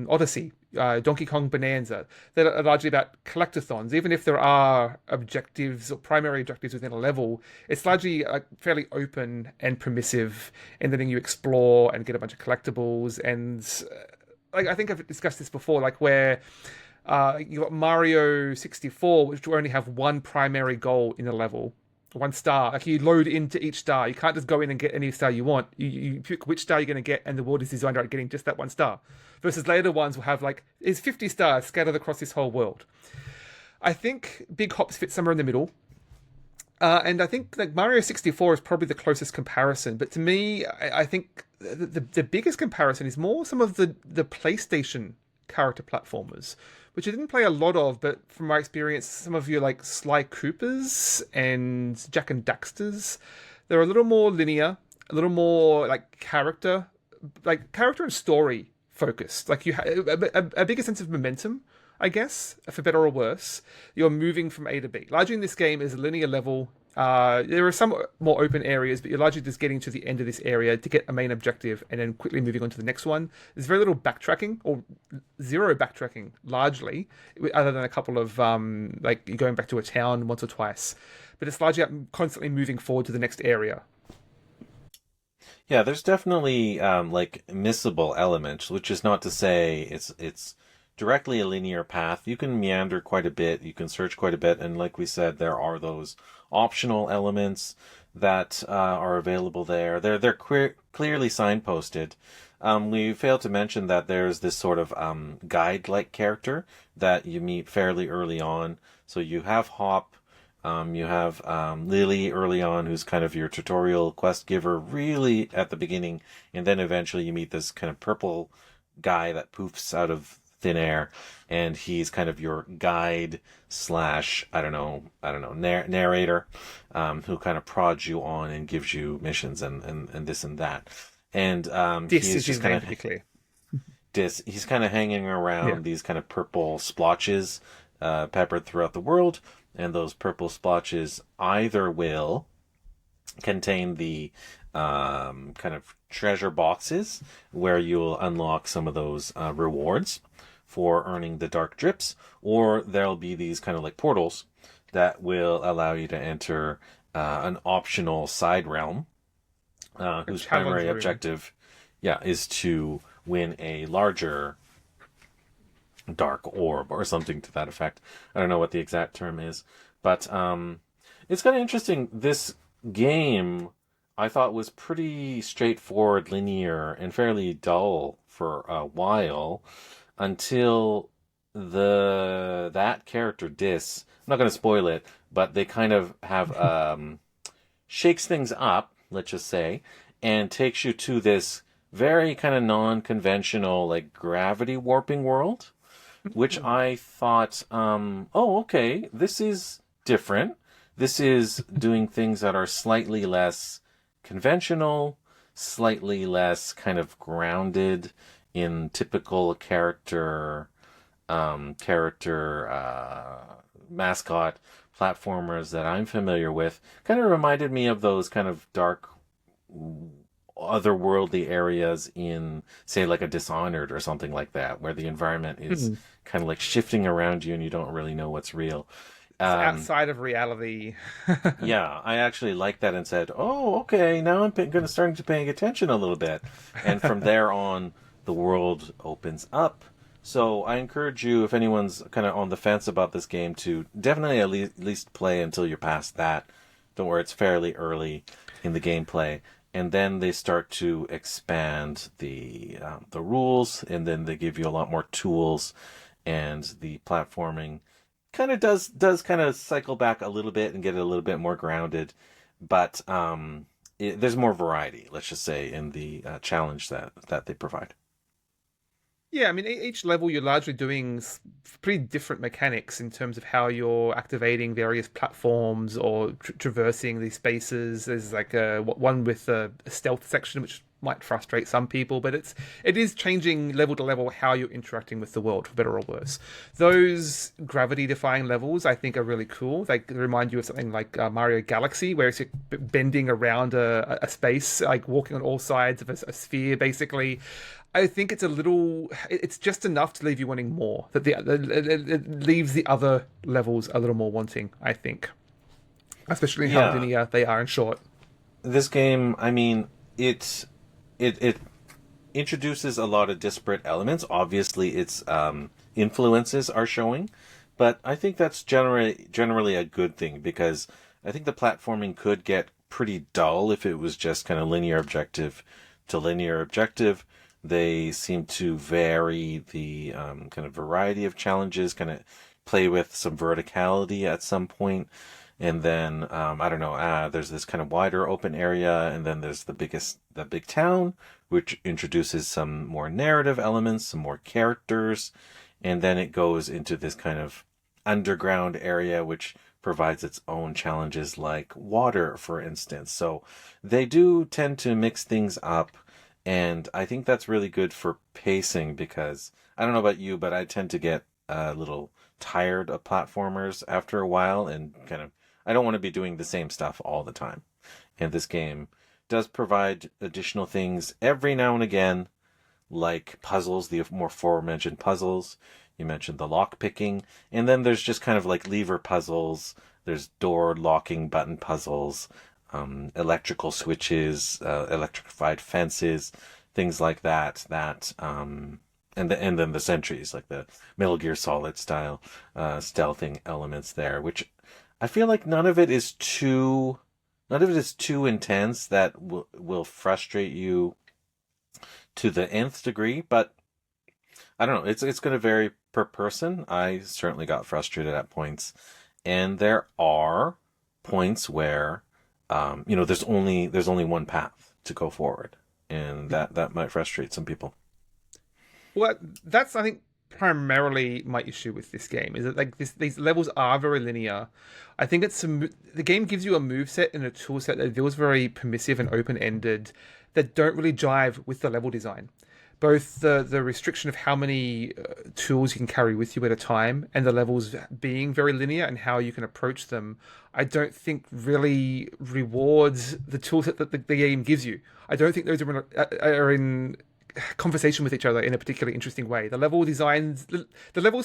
Odyssey, Donkey Kong Bonanza, that are largely about collectathons. Even if there are objectives or primary objectives within a level, it's largely fairly open and permissive, and then you explore and get a bunch of collectibles. And like I think I've discussed this before, like where you got Mario 64, which will only have one primary goal in a level, one star. Like you load into each star. You can't just go in and get any star you want. You pick which star you're going to get, and the world is designed around getting just that one star. Versus later ones will have like, is 50 stars scattered across this whole world. I think Big Hops fits somewhere in the middle. And I think like Mario 64 is probably the closest comparison. But to me, I think the biggest comparison is more some of the PlayStation character platformers, which I didn't play a lot of, but from my experience, some of you like Sly Coopers and Jack and Daxters, they're a little more linear, a little more like character and story focused. Like you have a bigger sense of momentum, I guess, for better or worse. You're moving from A to B. Largely in this game is a linear level. There are some more open areas, but you're largely just getting to the end of this area to get a main objective and then quickly moving on to the next one. There's very little backtracking, or zero backtracking, largely, other than a couple of, like, you're going back to a town once or twice. But it's largely constantly moving forward to the next area. Yeah, there's definitely like missable elements, which is not to say it's directly a linear path. You can meander quite a bit, you can search quite a bit, and like we said, there are those optional elements that are available there. They're clearly signposted. We failed to mention that there's this sort of guide-like character that you meet fairly early on. So you have Hop, you have Lily early on, who's kind of your tutorial quest giver really at the beginning, and then eventually you meet this kind of purple guy that poofs out of thin air, and he's kind of your guide slash narrator, who kind of prods you on and gives you missions and this and that. And This he's is just his kind name, of to be clear. he's kind of hanging around these kind of purple splotches peppered throughout the world, and those purple splotches either will contain the kind of treasure boxes where you'll unlock some of those rewards for earning the dark drips, or there'll be these kind of like portals that will allow you to enter an optional side realm whose primary objective is to win a larger dark orb or something to that effect. I don't know what the exact term is, but it's kind of interesting. This game I thought was pretty straightforward, linear, and fairly dull for a while until that character Dis. I'm not going to spoil it, but they kind of have shakes things up, let's just say, and takes you to this very kind of non-conventional, like gravity warping world, which I thought, okay, this is different. This is doing things that are slightly less conventional, slightly less kind of grounded in typical character mascot platformers that I'm familiar with. Kind of reminded me of those kind of dark, otherworldly areas in, say, like a Dishonored or something like that, where the environment is kind of like shifting around you and you don't really know what's real. Outside of reality. Yeah, I actually liked that and said, "Oh, okay, now I'm going to start to paying attention a little bit." And from there on, the world opens up. So I encourage you, if anyone's kind of on the fence about this game, to definitely at least play until you're past that. Don't worry, it's fairly early in the gameplay, and then they start to expand the rules, and then they give you a lot more tools, and the platforming kind of does kind of cycle back a little bit and get it a little bit more grounded, but there's more variety, let's just say, in the challenge that they provide. Yeah, I mean, each level you're largely doing pretty different mechanics in terms of how you're activating various platforms or traversing these spaces. There's like one with a stealth section, which might frustrate some people, but it is changing level to level how you're interacting with the world, for better or worse. Those gravity-defying levels, I think, are really cool. They remind you of something like Mario Galaxy, where it's bending around a space, like walking on all sides of a sphere, basically. I think it's a little. It's just enough to leave you wanting more. That it leaves the other levels a little more wanting, I think, especially how Yeah, linear they are and short. this game, I mean, it introduces a lot of disparate elements. Obviously, its influences are showing, but I think that's generally a good thing because I think the platforming could get pretty dull if it was just kind of linear objective to linear objective. They seem to vary the kind of variety of challenges, kind of play with some verticality at some point. And then, I don't know, there's this kind of wider open area, and then there's the big town, which introduces some more narrative elements, some more characters. And then it goes into this kind of underground area, which provides its own challenges like water, for instance. So they do tend to mix things up. And I think that's really good for pacing because I don't know about you, but I tend to get a little tired of platformers after a while and kind of, I don't want to be doing the same stuff all the time. And this game does provide additional things every now and again, like puzzles, the more aforementioned puzzles. You mentioned the lock picking. And then there's just kind of like lever puzzles. There's door locking button puzzles, electrical switches, electrified fences, things like that. And then the sentries, like the Metal Gear Solid style stealthing elements there, which I feel like none of it is too intense that will frustrate you to the nth degree. But I don't know. It's going to vary per person. I certainly got frustrated at points, and there are points where there's only one path to go forward, and that might frustrate some people. Well, that's I think primarily my issue with this game is that these levels are very linear. I think the game gives you a move set and a tool set that feels very permissive and open ended that don't really jive with the level design. Both the restriction of how many tools you can carry with you at a time and the levels being very linear and how you can approach them, I don't think really rewards the toolset that the game gives you. I don't think those are in conversation with each other in a particularly interesting way. The levels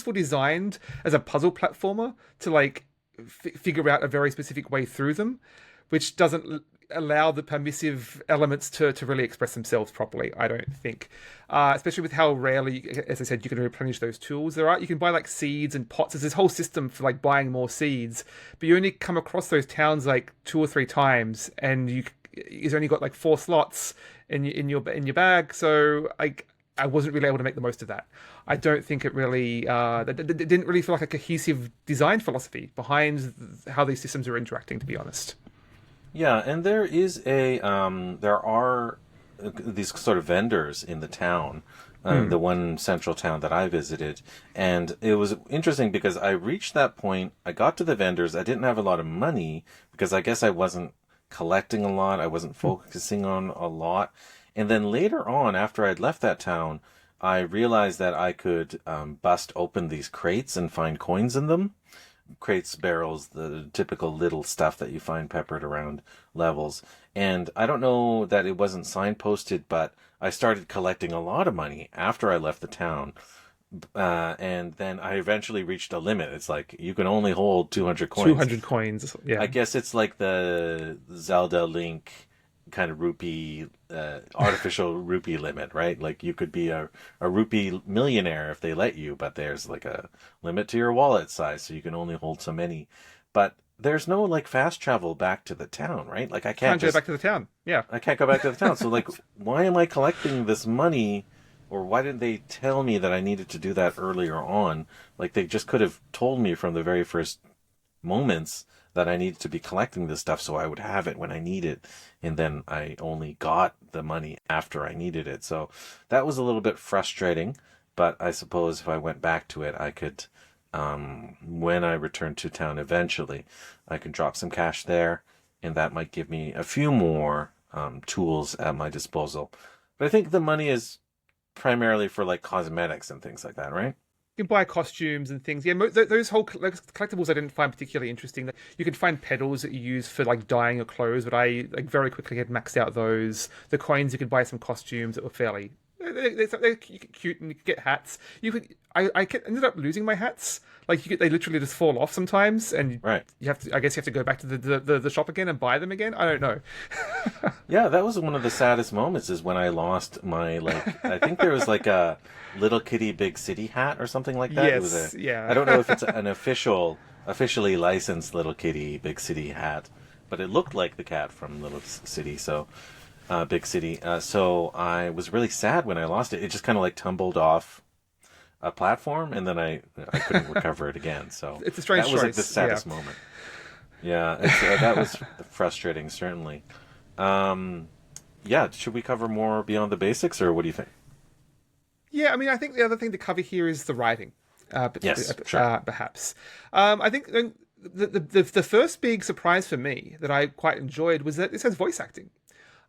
were designed as a puzzle platformer to like figure out a very specific way through them, which doesn't allow the permissive elements to really express themselves properly, I don't think. Especially with how rarely, as I said, you can replenish those tools. You can buy like seeds and pots. There's this whole system for like buying more seeds, but you only come across those towns like 2 or 3 times, and you've only got like 4 slots in your bag. So I wasn't really able to make the most of that. I don't think it really it didn't really feel like a cohesive design philosophy behind how these systems are interacting, to be honest. Yeah, and there are these sort of vendors in the town, the one central town that I visited, and it was interesting because I reached that point, I got to the vendors, I didn't have a lot of money because I guess I wasn't collecting a lot, I wasn't focusing on a lot, and then later on, after I'd left that town, I realized that I could bust open these crates and find coins in them. Crates, barrels, the typical little stuff that you find peppered around levels. And I don't know that it wasn't signposted, but I started collecting a lot of money after I left the town. And then I eventually reached a limit. It's like you can only hold 200 coins. 200 coins, yeah. I guess it's like the Zelda Link kind of rupee, artificial rupee limit, right? Like you could be a rupee millionaire if they let you, but there's like a limit to your wallet size, so you can only hold so many. But there's no like fast travel back to the town, right? Like I can't Go back to the town. Yeah. I can't go back to the town. So like, why am I collecting this money? Or why didn't they tell me that I needed to do that earlier on? Like they just could have told me from the very first moments that I needed to be collecting this stuff so I would have it when I need it. And then I only got the money after I needed it. So that was a little bit frustrating. But I suppose if I went back to it, I could, when I return to town eventually, I could drop some cash there. And that might give me a few more tools at my disposal. But I think the money is primarily for like cosmetics and things like that, right? You can buy costumes and things. Yeah, those whole collectibles I didn't find particularly interesting. You can find pedals that you use for like dyeing your clothes, but I like very quickly had maxed out those. The coins you could buy some costumes that were fairly they're cute, and you could get hats. Ended up losing my hats. Like they literally just fall off sometimes, and Right. you have to. I guess you have to go back to the shop again and buy them again. I don't know. Yeah, that was one of the saddest moments is when I lost my like I think there was like a Little Kitty Big City hat or something like that. It was Yes, yeah. I don't know if it's an officially licensed Little Kitty Big City hat, but it looked like the cat from Little City, so Big City. So I was really sad when I lost it. It just kind of like tumbled off a platform, and then I couldn't recover it again. So It's a strange that was like choice, the saddest moment. Yeah, that was frustrating, certainly. Yeah, should we cover more beyond the basics, or what do you think? Yeah, I mean, I think the other thing to cover here is the writing. Yes, sure. Perhaps. I think the first big surprise for me that I quite enjoyed was that this has voice acting.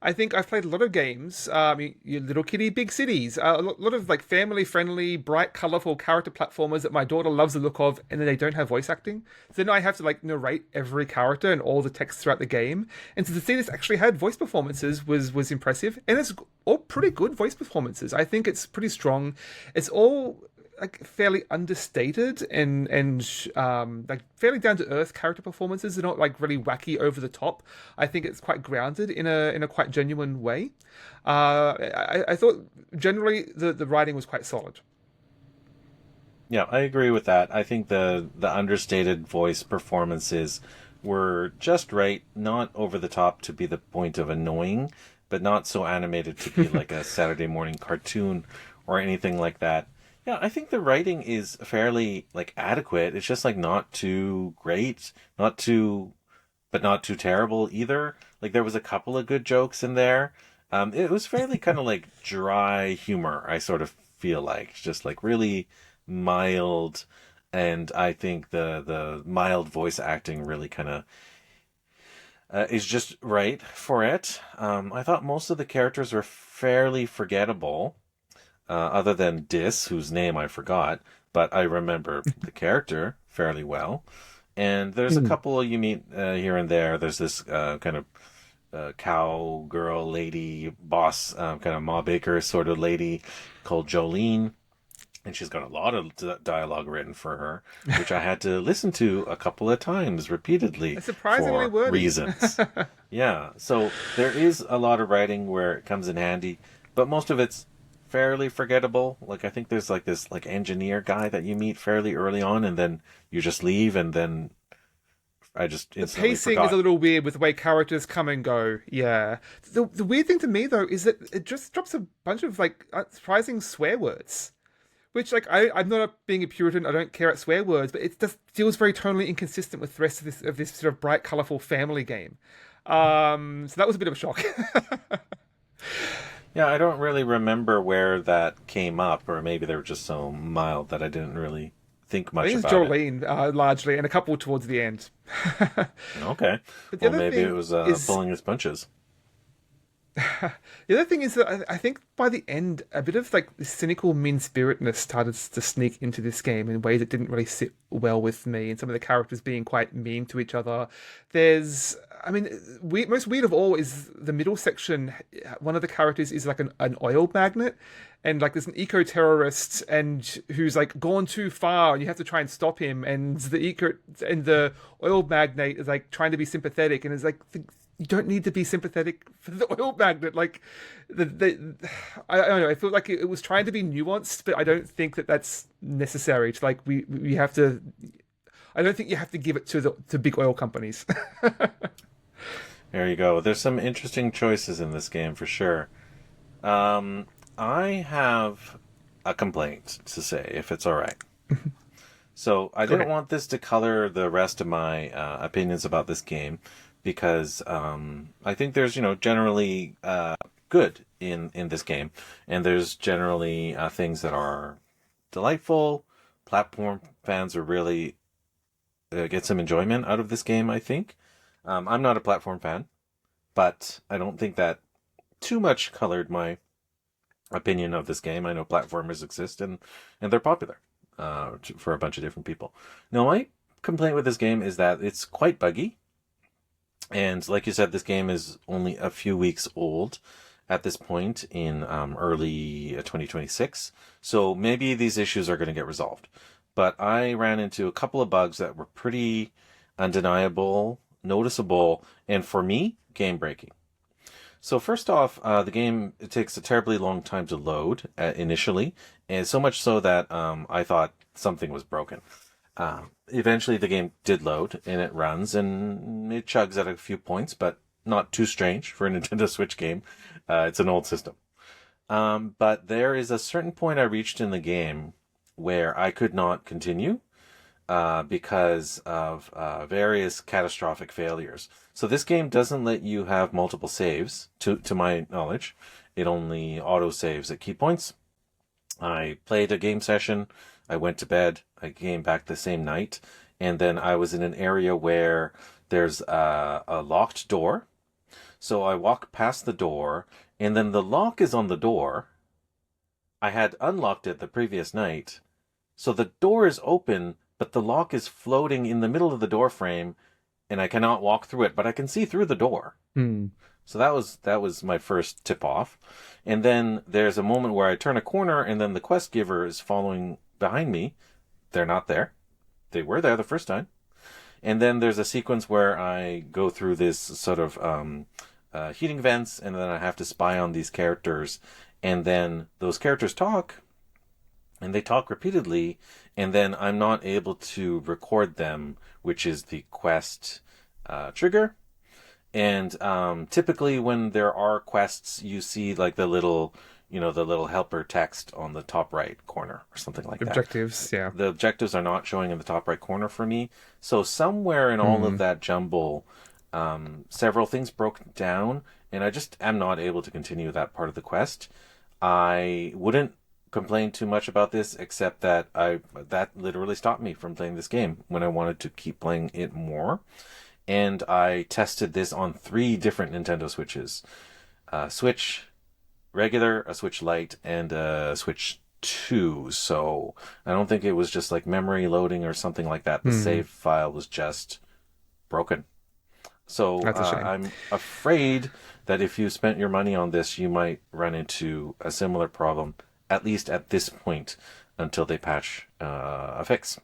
I think I've played a lot of games, your Little Kitty Big Cities, a lot of like family-friendly, bright, colorful character platformers that my daughter loves the look of, and then they don't have voice acting. So then I have to like narrate every character and all the text throughout the game. And so to see this actually had voice performances was impressive, and it's all pretty good voice performances. I think it's pretty strong. It's all like fairly understated and like fairly down to earth character performances. They're not like really wacky over the top. I think it's quite grounded in a quite genuine way. I thought generally the writing was quite solid. Yeah, I agree with that. I think the understated voice performances were just right, not over the top to be the point of annoying, but not so animated to be like a Saturday morning cartoon or anything like that. Yeah, I think the writing is fairly like adequate. It's just like not too great, but not too terrible either. Like there was a couple of good jokes in there. It was fairly kind of like dry humor. I sort of feel like just like really mild, and I think the mild voice acting really kind of is just right for it. I thought most of the characters were fairly forgettable, other than Dis, whose name I forgot, but I remember the character fairly well. And there's a couple you meet here and there. There's this kind of cowgirl lady, boss, kind of Ma Baker sort of lady called Jolene. And she's got a lot of dialogue written for her, which I had to listen to a couple of times repeatedly Surprisingly for wordy. reasons. Yeah, so there is a lot of writing where it comes in handy, but most of it's fairly forgettable. Like I think there's like this like engineer guy that you meet fairly early on, and then you just leave, and then I just instantly Pacing forgot. is a little weird with the way characters come and go. Yeah. The weird thing to me though is that it just drops a bunch of like surprising swear words. Which, like, I'm not being a Puritan. I don't care at swear words, but it just feels very tonally inconsistent with the rest of this sort of bright, colorful family game. So that was a bit of a shock. Yeah, I don't really remember where that came up, or maybe they were just so mild that I didn't really think I much think it's about it. Jolene, largely, and a couple towards the end. Okay, But the well other maybe it thing was is pulling his punches. the other thing is that I think by the end, a bit of like the cynical mean-spiritedness started to sneak into this game in ways that didn't really sit well with me, and some of the characters being quite mean to each other. I mean, most weird of all is the middle section. One of the characters is like an oil magnet, and like there's an eco-terrorist and who's like gone too far, and you have to try and stop him. And the oil magnate is like trying to be sympathetic, and it's like you don't need to be sympathetic for the oil magnet. Like, I don't know. I feel like it was trying to be nuanced, but I don't think that that's necessary. It's like we have to. I don't think you have to give it to big oil companies. There you go. There's some interesting choices in this game for sure. I have a complaint to say, if it's all right. So I didn't want this to color the rest of my opinions about this game, because I think there's generally good in this game, and there's generally things that are delightful. Platform fans are really get some enjoyment out of this game, I think. I'm not a platform fan, but I don't think that too much colored my opinion of this game. I know platformers exist and they're popular for a bunch of different people. Now, my complaint with this game is that it's quite buggy. And like you said, this game is only a few weeks old at this point in early 2026. So maybe these issues are going to get resolved. But I ran into a couple of bugs that were pretty undeniable, noticeable, and for me, game breaking. So first off, the game, it takes a terribly long time to load initially, and so much so that I thought something was broken. Eventually the game did load, and it runs, and it chugs at a few points, but not too strange for a Nintendo Switch game. It's an old system. But there is a certain point I reached in the game where I could not continue because of various catastrophic failures. So this game doesn't let you have multiple saves, to my knowledge. It only auto saves at key points. I played a game session. I went to bed. I came back the same night. And then I was in an area where there's a locked door. So I walk past the door, and then the lock is on the door. I had unlocked it the previous night. So the door is open, but the lock is floating in the middle of the door frame, and I cannot walk through it, but I can see through the door. So that was my first tip off. And then there's a moment where I turn a corner, and then the quest giver is following behind me. They're not there. They were there the first time. And then there's a sequence where I go through this sort of heating vents, and then I have to spy on these characters. And then those characters talk, and they talk repeatedly, and then I'm not able to record them, which is the quest trigger. And typically when there are quests, you see like the little helper text on the top right corner or something like that. Objectives, yeah. The objectives are not showing in the top right corner for me. So somewhere in all of that jumble, several things broke down, and I just am not able to continue that part of the quest. I wouldn't complain too much about this, except that that literally stopped me from playing this game when I wanted to keep playing it more. And I tested this on 3 different Nintendo Switches. Switch regular, a Switch Lite, and a Switch 2. So I don't think it was just like memory loading or something like that. The save file was just broken. So I'm afraid that if you spent your money on this, you might run into a similar problem, at least at this point, until they patch a fix.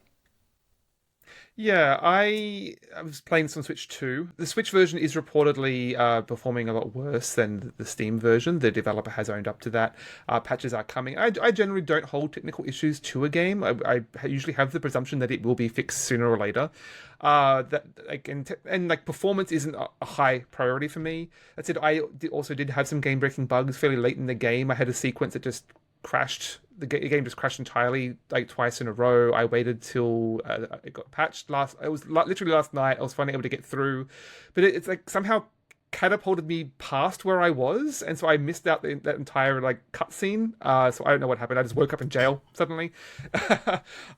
Yeah, I was playing this on Switch 2. The Switch version is reportedly performing a lot worse than the Steam version. The developer has owned up to that. Patches are coming. I generally don't hold technical issues to a game. I usually have the presumption that it will be fixed sooner or later. That like and like performance isn't a high priority for me. That said, also did have some game-breaking bugs fairly late in the game. I had a sequence that just crashed. The game just crashed entirely, like twice in a row. I waited till it got patched It was literally last night. I was finally able to get through, but it's like somehow catapulted me past where I was, and so I missed out that entire like cutscene. So I don't know what happened. I just woke up in jail suddenly,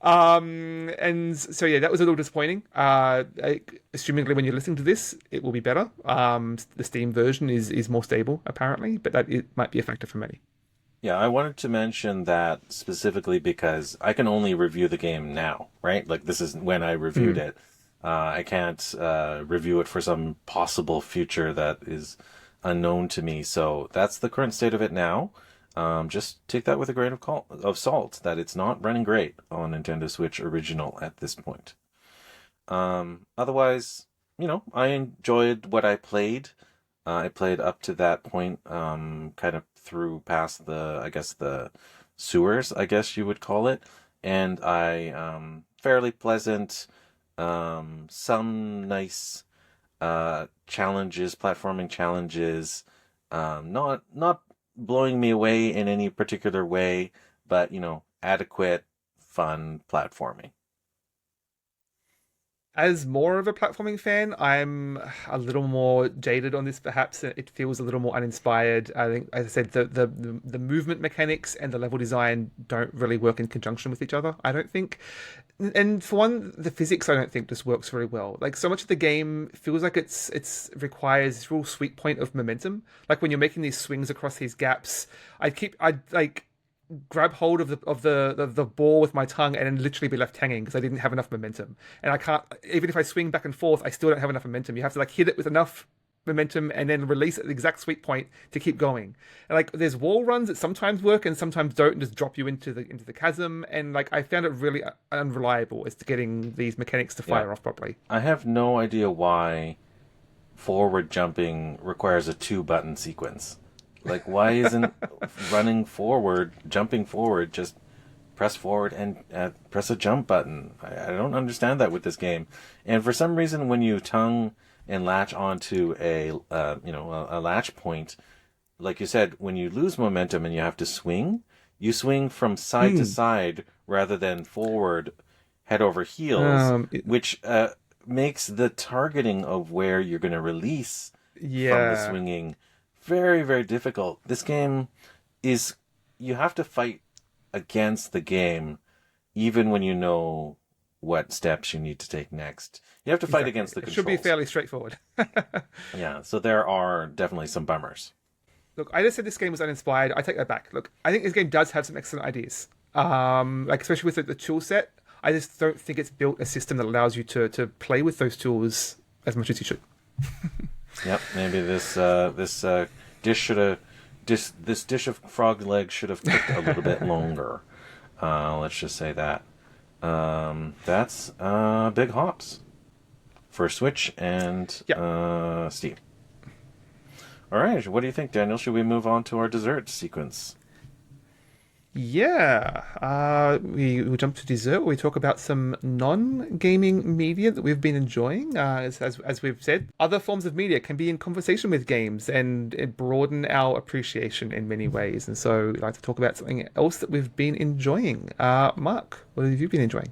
and so yeah, that was a little disappointing. Assumingly, when you're listening to this, it will be better. The Steam version is more stable apparently, but it might be a factor for many. Yeah, I wanted to mention that specifically because I can only review the game now, right? Like, this is when I reviewed it. I can't review it for some possible future that is unknown to me. So that's the current state of it now. Just take that with a grain of salt, that it's not running great on Nintendo Switch Original at this point. Otherwise, I enjoyed what I played. I played up to that point, kind of through past the sewers, I guess you would call it. And fairly pleasant, some nice, challenges, platforming challenges, not blowing me away in any particular way, but, adequate, fun platforming. as more of a platforming fan, I'm a little more jaded on this. Perhaps it feels a little more uninspired. I think, as I said, the movement mechanics and the level design don't really work in conjunction with each other. I don't think, and for one, the physics I don't think just works very well. Like so much of the game feels like it's requires this real sweet point of momentum. Like when you're making these swings across these gaps, I'd like grab hold of the ball with my tongue and then literally be left hanging because I didn't have enough momentum. And I can't, even if I swing back and forth, I still don't have enough momentum. You have to like hit it with enough momentum and then release at the exact sweet point to keep going. And like there's wall runs that sometimes work and sometimes don't and just drop you into the chasm. And like I found it really unreliable as to getting these mechanics to Yeah. fire off properly. I have no idea why forward jumping requires a two-button sequence. Like, why isn't running forward, jumping forward, just press forward and press a jump button? I don't understand that with this game. And for some reason, when you tongue and latch onto a latch point, like you said, when you lose momentum and you swing from side to side rather than forward, head over heels, It, which makes the targeting of where you're going to release from the yeah. swinging very, very difficult. This game is, you have to fight against the game even when you know what steps you need to take next. You have to fight Exactly. against the It should be controls. fairly straightforward. Yeah, so there are definitely some bummers. Look, I just said this game was uninspired. I take that back. Look, I think this game does have some excellent ideas. Like especially with the tool set. I just don't think it's built a system that allows you to play with those tools as much as you should. Yep, maybe this dish should have this dish of frog legs should have cooked a little bit longer. Let's just say that. That's big hops for Switch and Yeah. Steam. All right, what do you think, Daniel? Should we move on to our dessert sequence? Yeah. We jump to dessert where we talk about some non-gaming media that we've been enjoying. As we've said, other forms of media can be in conversation with games and it broaden our appreciation in many ways. And so we'd like to talk about something else that we've been enjoying. Mark, what have you been enjoying?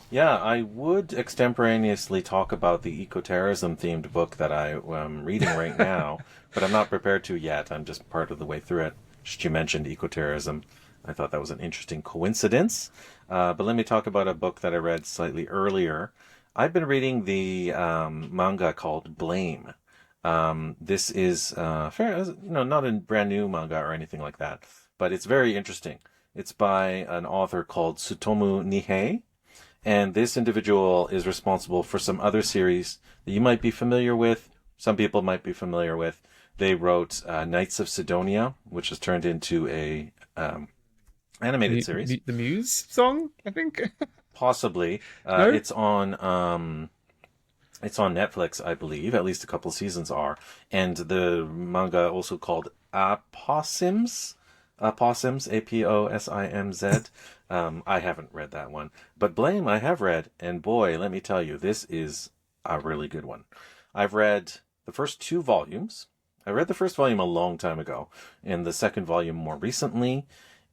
Yeah, I would extemporaneously talk about the eco-terrorism themed book that I am reading right now, but I'm not prepared to yet. I'm just part of the way through it. Just you mentioned eco-terrorism. I thought that was an interesting coincidence. But let me talk about a book that I read slightly earlier. I've been reading the manga called Blame. This is not a brand new manga or anything like that, but it's very interesting. It's by an author called Tsutomu Nihei. And this individual is responsible for some other series that you might be familiar with. Some people might be familiar with. They wrote Knights of Sidonia, which has turned into a animated series. The Muse song, I think. Possibly, No? it's on Netflix, I believe. At least a couple seasons are. And the manga also called Apossims. Possums, Aposimz. I haven't read that one. But Blame, I have read. And boy, let me tell you, this is a really good one. I've read the first two volumes. I read the first volume a long time ago, and the second volume more recently.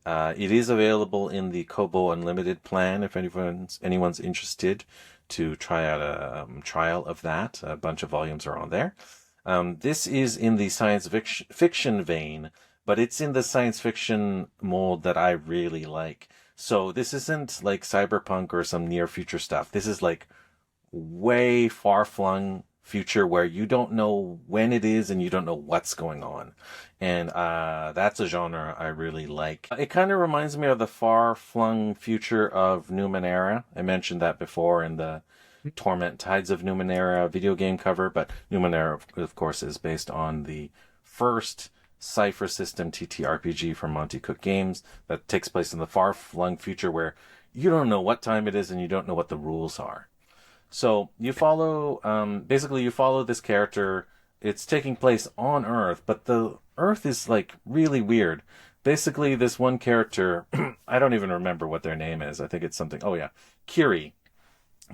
It is available in the Kobo Unlimited plan if anyone's interested to try out a trial of that. A bunch of volumes are on there. This is in the science fiction vein, but it's in the science fiction mold that I really like. So this isn't like cyberpunk or some near future stuff. This is like way far flung future where you don't know when it is and you don't know what's going on. And that's a genre I really like. It kind of reminds me of the far flung future of Numenera. I mentioned that before in the Torment Tides of Numenera video game cover, but Numenera, of course, is based on the first Cypher System TTRPG from Monty Cook Games that takes place in the far-flung future where you don't know what time it is and you don't know what the rules are. So you follow, basically you follow this character. It's taking place on Earth, but the Earth is like really weird. Basically, this one character, I don't even remember what their name is. I think it's something, oh yeah, Kiri.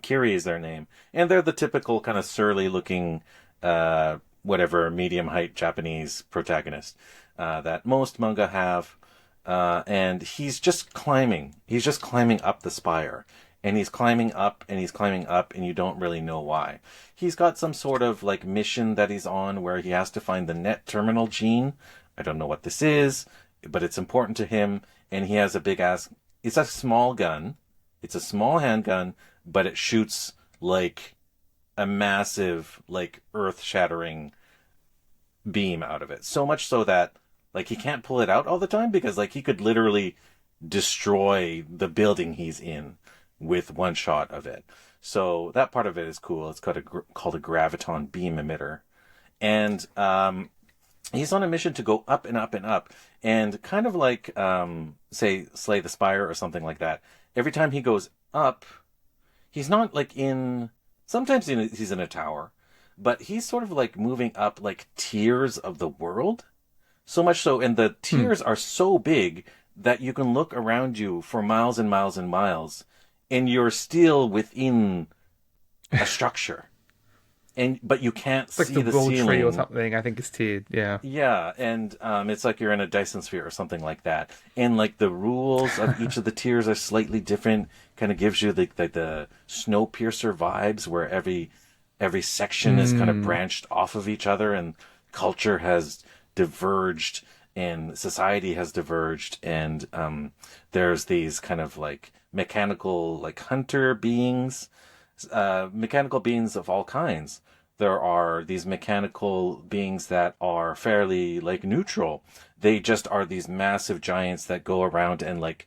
Kiri is their name. And they're the typical kind of surly looking, whatever, medium height Japanese protagonist that most manga have. And he's just climbing up the spire. and he's climbing up and he's climbing up and you don't really know why. He's got some sort of like mission that he's on where he has to find the net terminal gene. I don't know what this is, but it's important to him, and he has a big ass, it's a small gun. It's a small handgun, but it shoots like a massive, like earth-shattering beam out of it. So much so that like he can't pull it out all the time because like he could literally destroy the building he's in with one shot of it. So that part of it is cool. It's called a graviton beam emitter, and he's on a mission to go up and up and up, and kind of like say Slay the Spire or something like that. Every time he goes up, he's not like in. Sometimes he's in a tower, but he's sort of like moving up like tiers of the world. So much so, and the tiers are so big that you can look around you for miles and miles and miles, and you're still within a structure. But you can't It's like see the the world ceiling. tree or something. I think it's tiered. Yeah. Yeah, and it's like you're in a Dyson sphere or something like that. And like the rules of each of the tiers are slightly different. Kind of gives you the Snowpiercer vibes, where every section is kind of branched off of each other, and culture has diverged, and society has diverged, and there's these kind of like mechanical like hunter beings, mechanical beings of all kinds. There are these mechanical beings that are fairly like neutral. They just are these massive giants that go around and like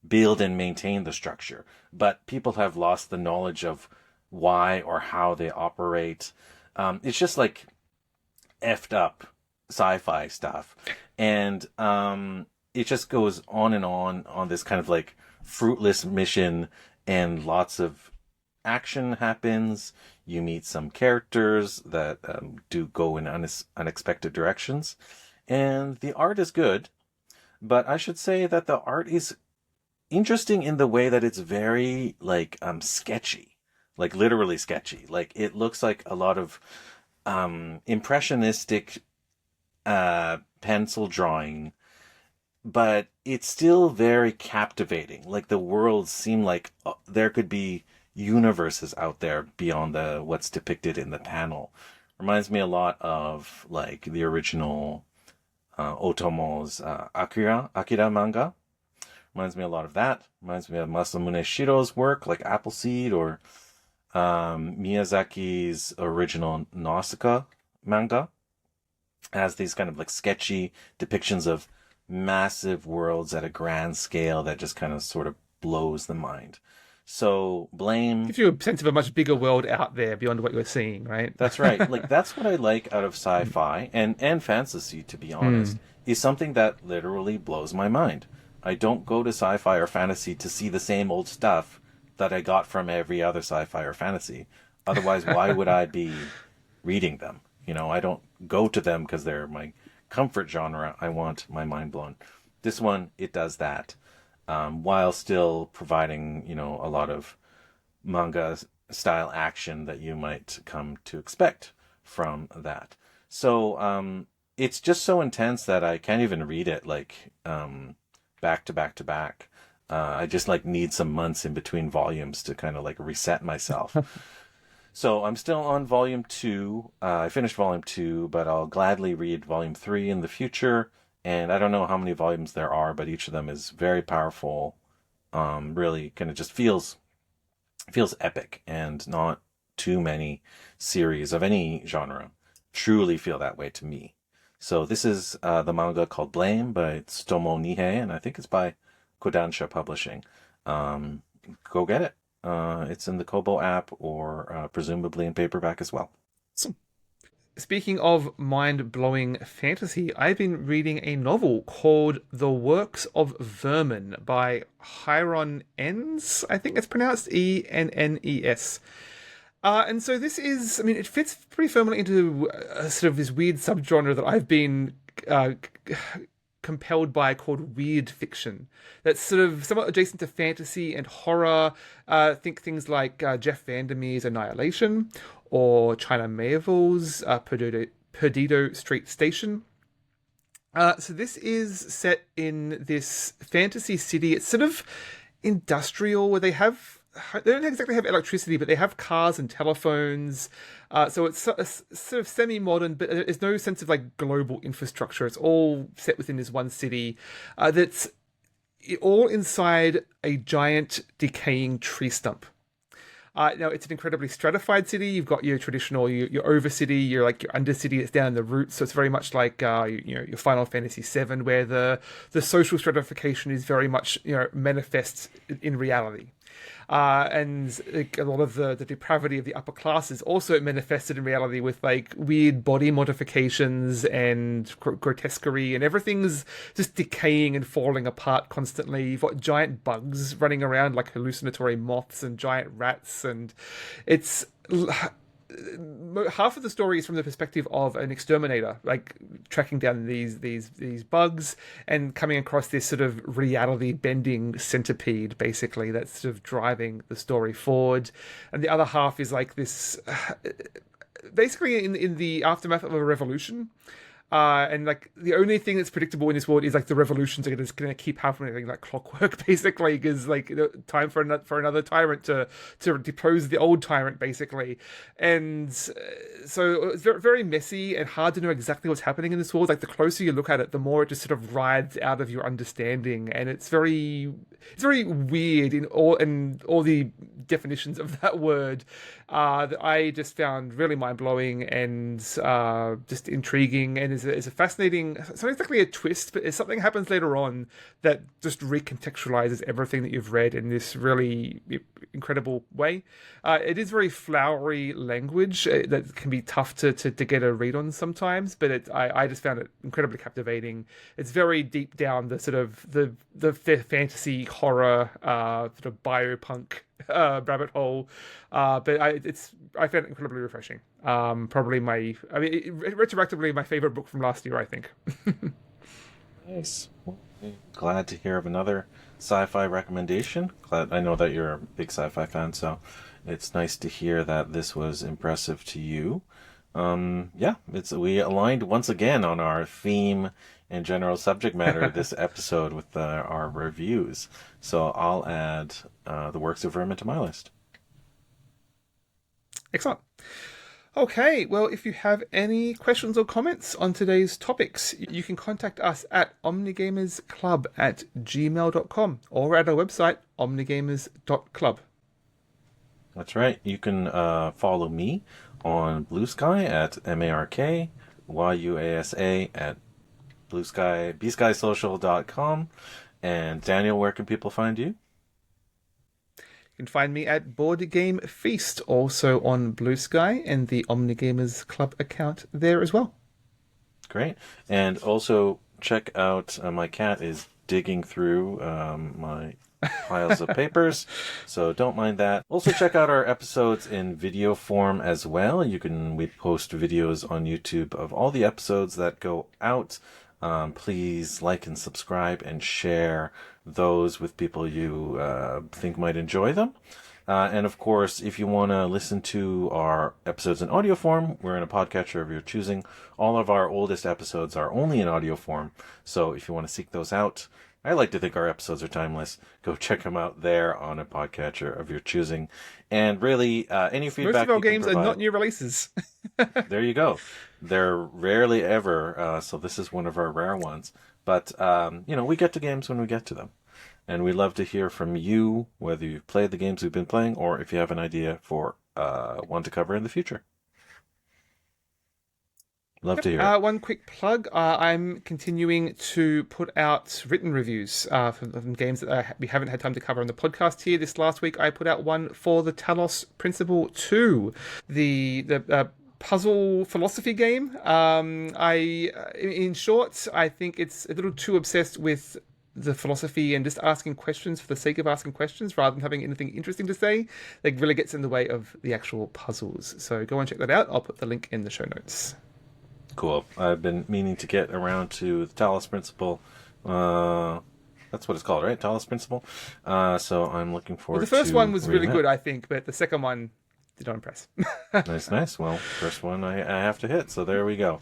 build and maintain the structure. But people have lost the knowledge of why or how they operate. It's just like effed up sci-fi stuff. And it just goes on and on this kind of like fruitless mission, and lots of action happens. You meet some characters that do go in unexpected directions, and the art is good. But I should say that the art is interesting in the way that it's very like sketchy, like literally sketchy. Like it looks like a lot of impressionistic pencil drawing, but it's still very captivating. Like the worlds seem like there could be universes out there beyond what's depicted in the panel. Reminds me a lot of like the original Otomo's Akira manga. Reminds me a lot of that. Reminds me of Masamune Shiro's work, like Appleseed, or Miyazaki's original Nausicaa manga. Has these kind of like sketchy depictions of massive worlds at a grand scale that just kind of sort of blows the mind. So Blame Gives you a sense of a much bigger world out there beyond what you're seeing, right? That's right. Like that's what I like out of sci-fi and fantasy, to be honest, is something that literally blows my mind. I don't go to sci-fi or fantasy to see the same old stuff that I got from every other sci-fi or fantasy. Otherwise, why would I be reading them? You know, I don't go to them because they're my comfort genre. I want my mind blown. This one, it does that, while still providing, you know, a lot of manga style action that you might come to expect from that. So it's just so intense that I can't even read it like back to back to back. I just like need some months in between volumes to kind of like reset myself. So I'm still on volume 2. I finished volume 2, but I'll gladly read volume 3 in the future. And I don't know how many volumes there are, but each of them is very powerful. Really kind of just feels epic, and not too many series of any genre truly feel that way to me. So this is the manga called Blame by Tsutomu Nihei, and I think it's by Kodansha Publishing. Go get it. It's in the Kobo app, or presumably in paperback as well. Speaking of mind-blowing fantasy, I've been reading a novel called The Works of Vermin by Hiron Enns. I think it's pronounced Ennes. And so this is, I mean, it fits pretty firmly into sort of this weird subgenre that I've been compelled by, called weird fiction. That's sort of somewhat adjacent to fantasy and horror. Think things like Jeff Vandermeer's Annihilation, or China Miéville's Perdido Street Station. So this is set in this fantasy city. It's sort of industrial, where they have they don't exactly have electricity, but they have cars and telephones. So it's sort of semi-modern, but there's no sense of like global infrastructure. It's all set within this one city that's all inside a giant decaying tree stump. Now it's an incredibly stratified city. You've got your traditional, your over city, your like your under city that's down in the roots. So it's very much like your Final Fantasy VII, where the social stratification is very much manifests in reality. And like, a lot of the depravity of the upper classes also manifested in reality with like weird body modifications and grotesquerie, and everything's just decaying and falling apart constantly. You've got giant bugs running around like hallucinatory moths and giant rats, and it's half of the story is from the perspective of an exterminator, like tracking down these bugs and coming across this sort of reality bending centipede, basically, that's sort of driving the story forward. And the other half is like this, basically in the aftermath of a revolution. And like the only thing that's predictable in this world is like the revolutions are just going to keep happening like clockwork, basically, because like time for another tyrant to depose the old tyrant, basically. And so it's very, very messy and hard to know exactly what's happening in this world. Like the closer you look at it, the more it just sort of rides out of your understanding, and it's very weird in all the definitions of that word. That I just found really mind blowing and just intriguing, and is a fascinating. It's not exactly a twist, but something happens later on that just recontextualizes everything that you've read in this really incredible way. It is very flowery language that can be tough to get a read on sometimes, but I just found it incredibly captivating. It's very deep down the sort of the fantasy horror sort of biopunk rabbit hole, but I found it incredibly refreshing. Probably retroactively my favorite book from last year, I think. Nice. Well, glad to hear of another sci-fi recommendation. Glad I know that you're a big sci-fi fan, so it's nice to hear that this was impressive to you. Yeah, we aligned once again on our theme and general subject matter this episode with our reviews. So I'll add the Works of Vermin to my list. Excellent. Okay, well, if you have any questions or comments on today's topics, you can contact us at omnigamersclub@gmail.com or at our website, omnigamers.club. That's right. You can follow me on Blue Sky at MARKYUASA at Blue Sky, bskysocial.com. And Daniel, where can people find you? You can find me at Board Game Feast, also on Blue Sky, and the Omnigamers Club account there as well. Great. And also check out, my cat is digging through my piles of papers, so don't mind that. Also check out our episodes in video form as well. We post videos on YouTube of all the episodes that go out. Please like and subscribe and share those with people you think might enjoy them. And of course, if you want to listen to our episodes in audio form, we're in a podcatcher of your choosing. All of our oldest episodes are only in audio form, so if you want to seek those out, I like to think our episodes are timeless. Go check them out there on a podcatcher of your choosing. And really, any feedback most of our games are not new releases. There you go. They're rarely ever, so this is one of our rare ones. But, we get to games when we get to them. And we love to hear from you, whether you've played the games we've been playing or if you have an idea for one to cover in the future. Love to hear it. One quick plug. I'm continuing to put out written reviews from games that we haven't had time to cover on the podcast here. This last week, I put out one for the Talos Principle 2, the puzzle philosophy game. In short, I think it's a little too obsessed with the philosophy and just asking questions for the sake of asking questions rather than having anything interesting to say. It really gets in the way of the actual puzzles. So go and check that out. I'll put the link in the show notes. Cool. I've been meaning to get around to the Talos Principle. That's what it's called, right? Talos Principle. So I'm looking forward to the first one was really that. good, I think, but the second one did not impress. Nice. Well, first one I have to hit, so there we go.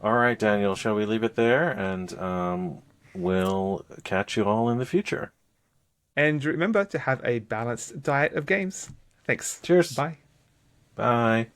All right, Daniel, shall we leave it there? And we'll catch you all in the future. And remember to have a balanced diet of games. Thanks. Cheers. Bye. Bye.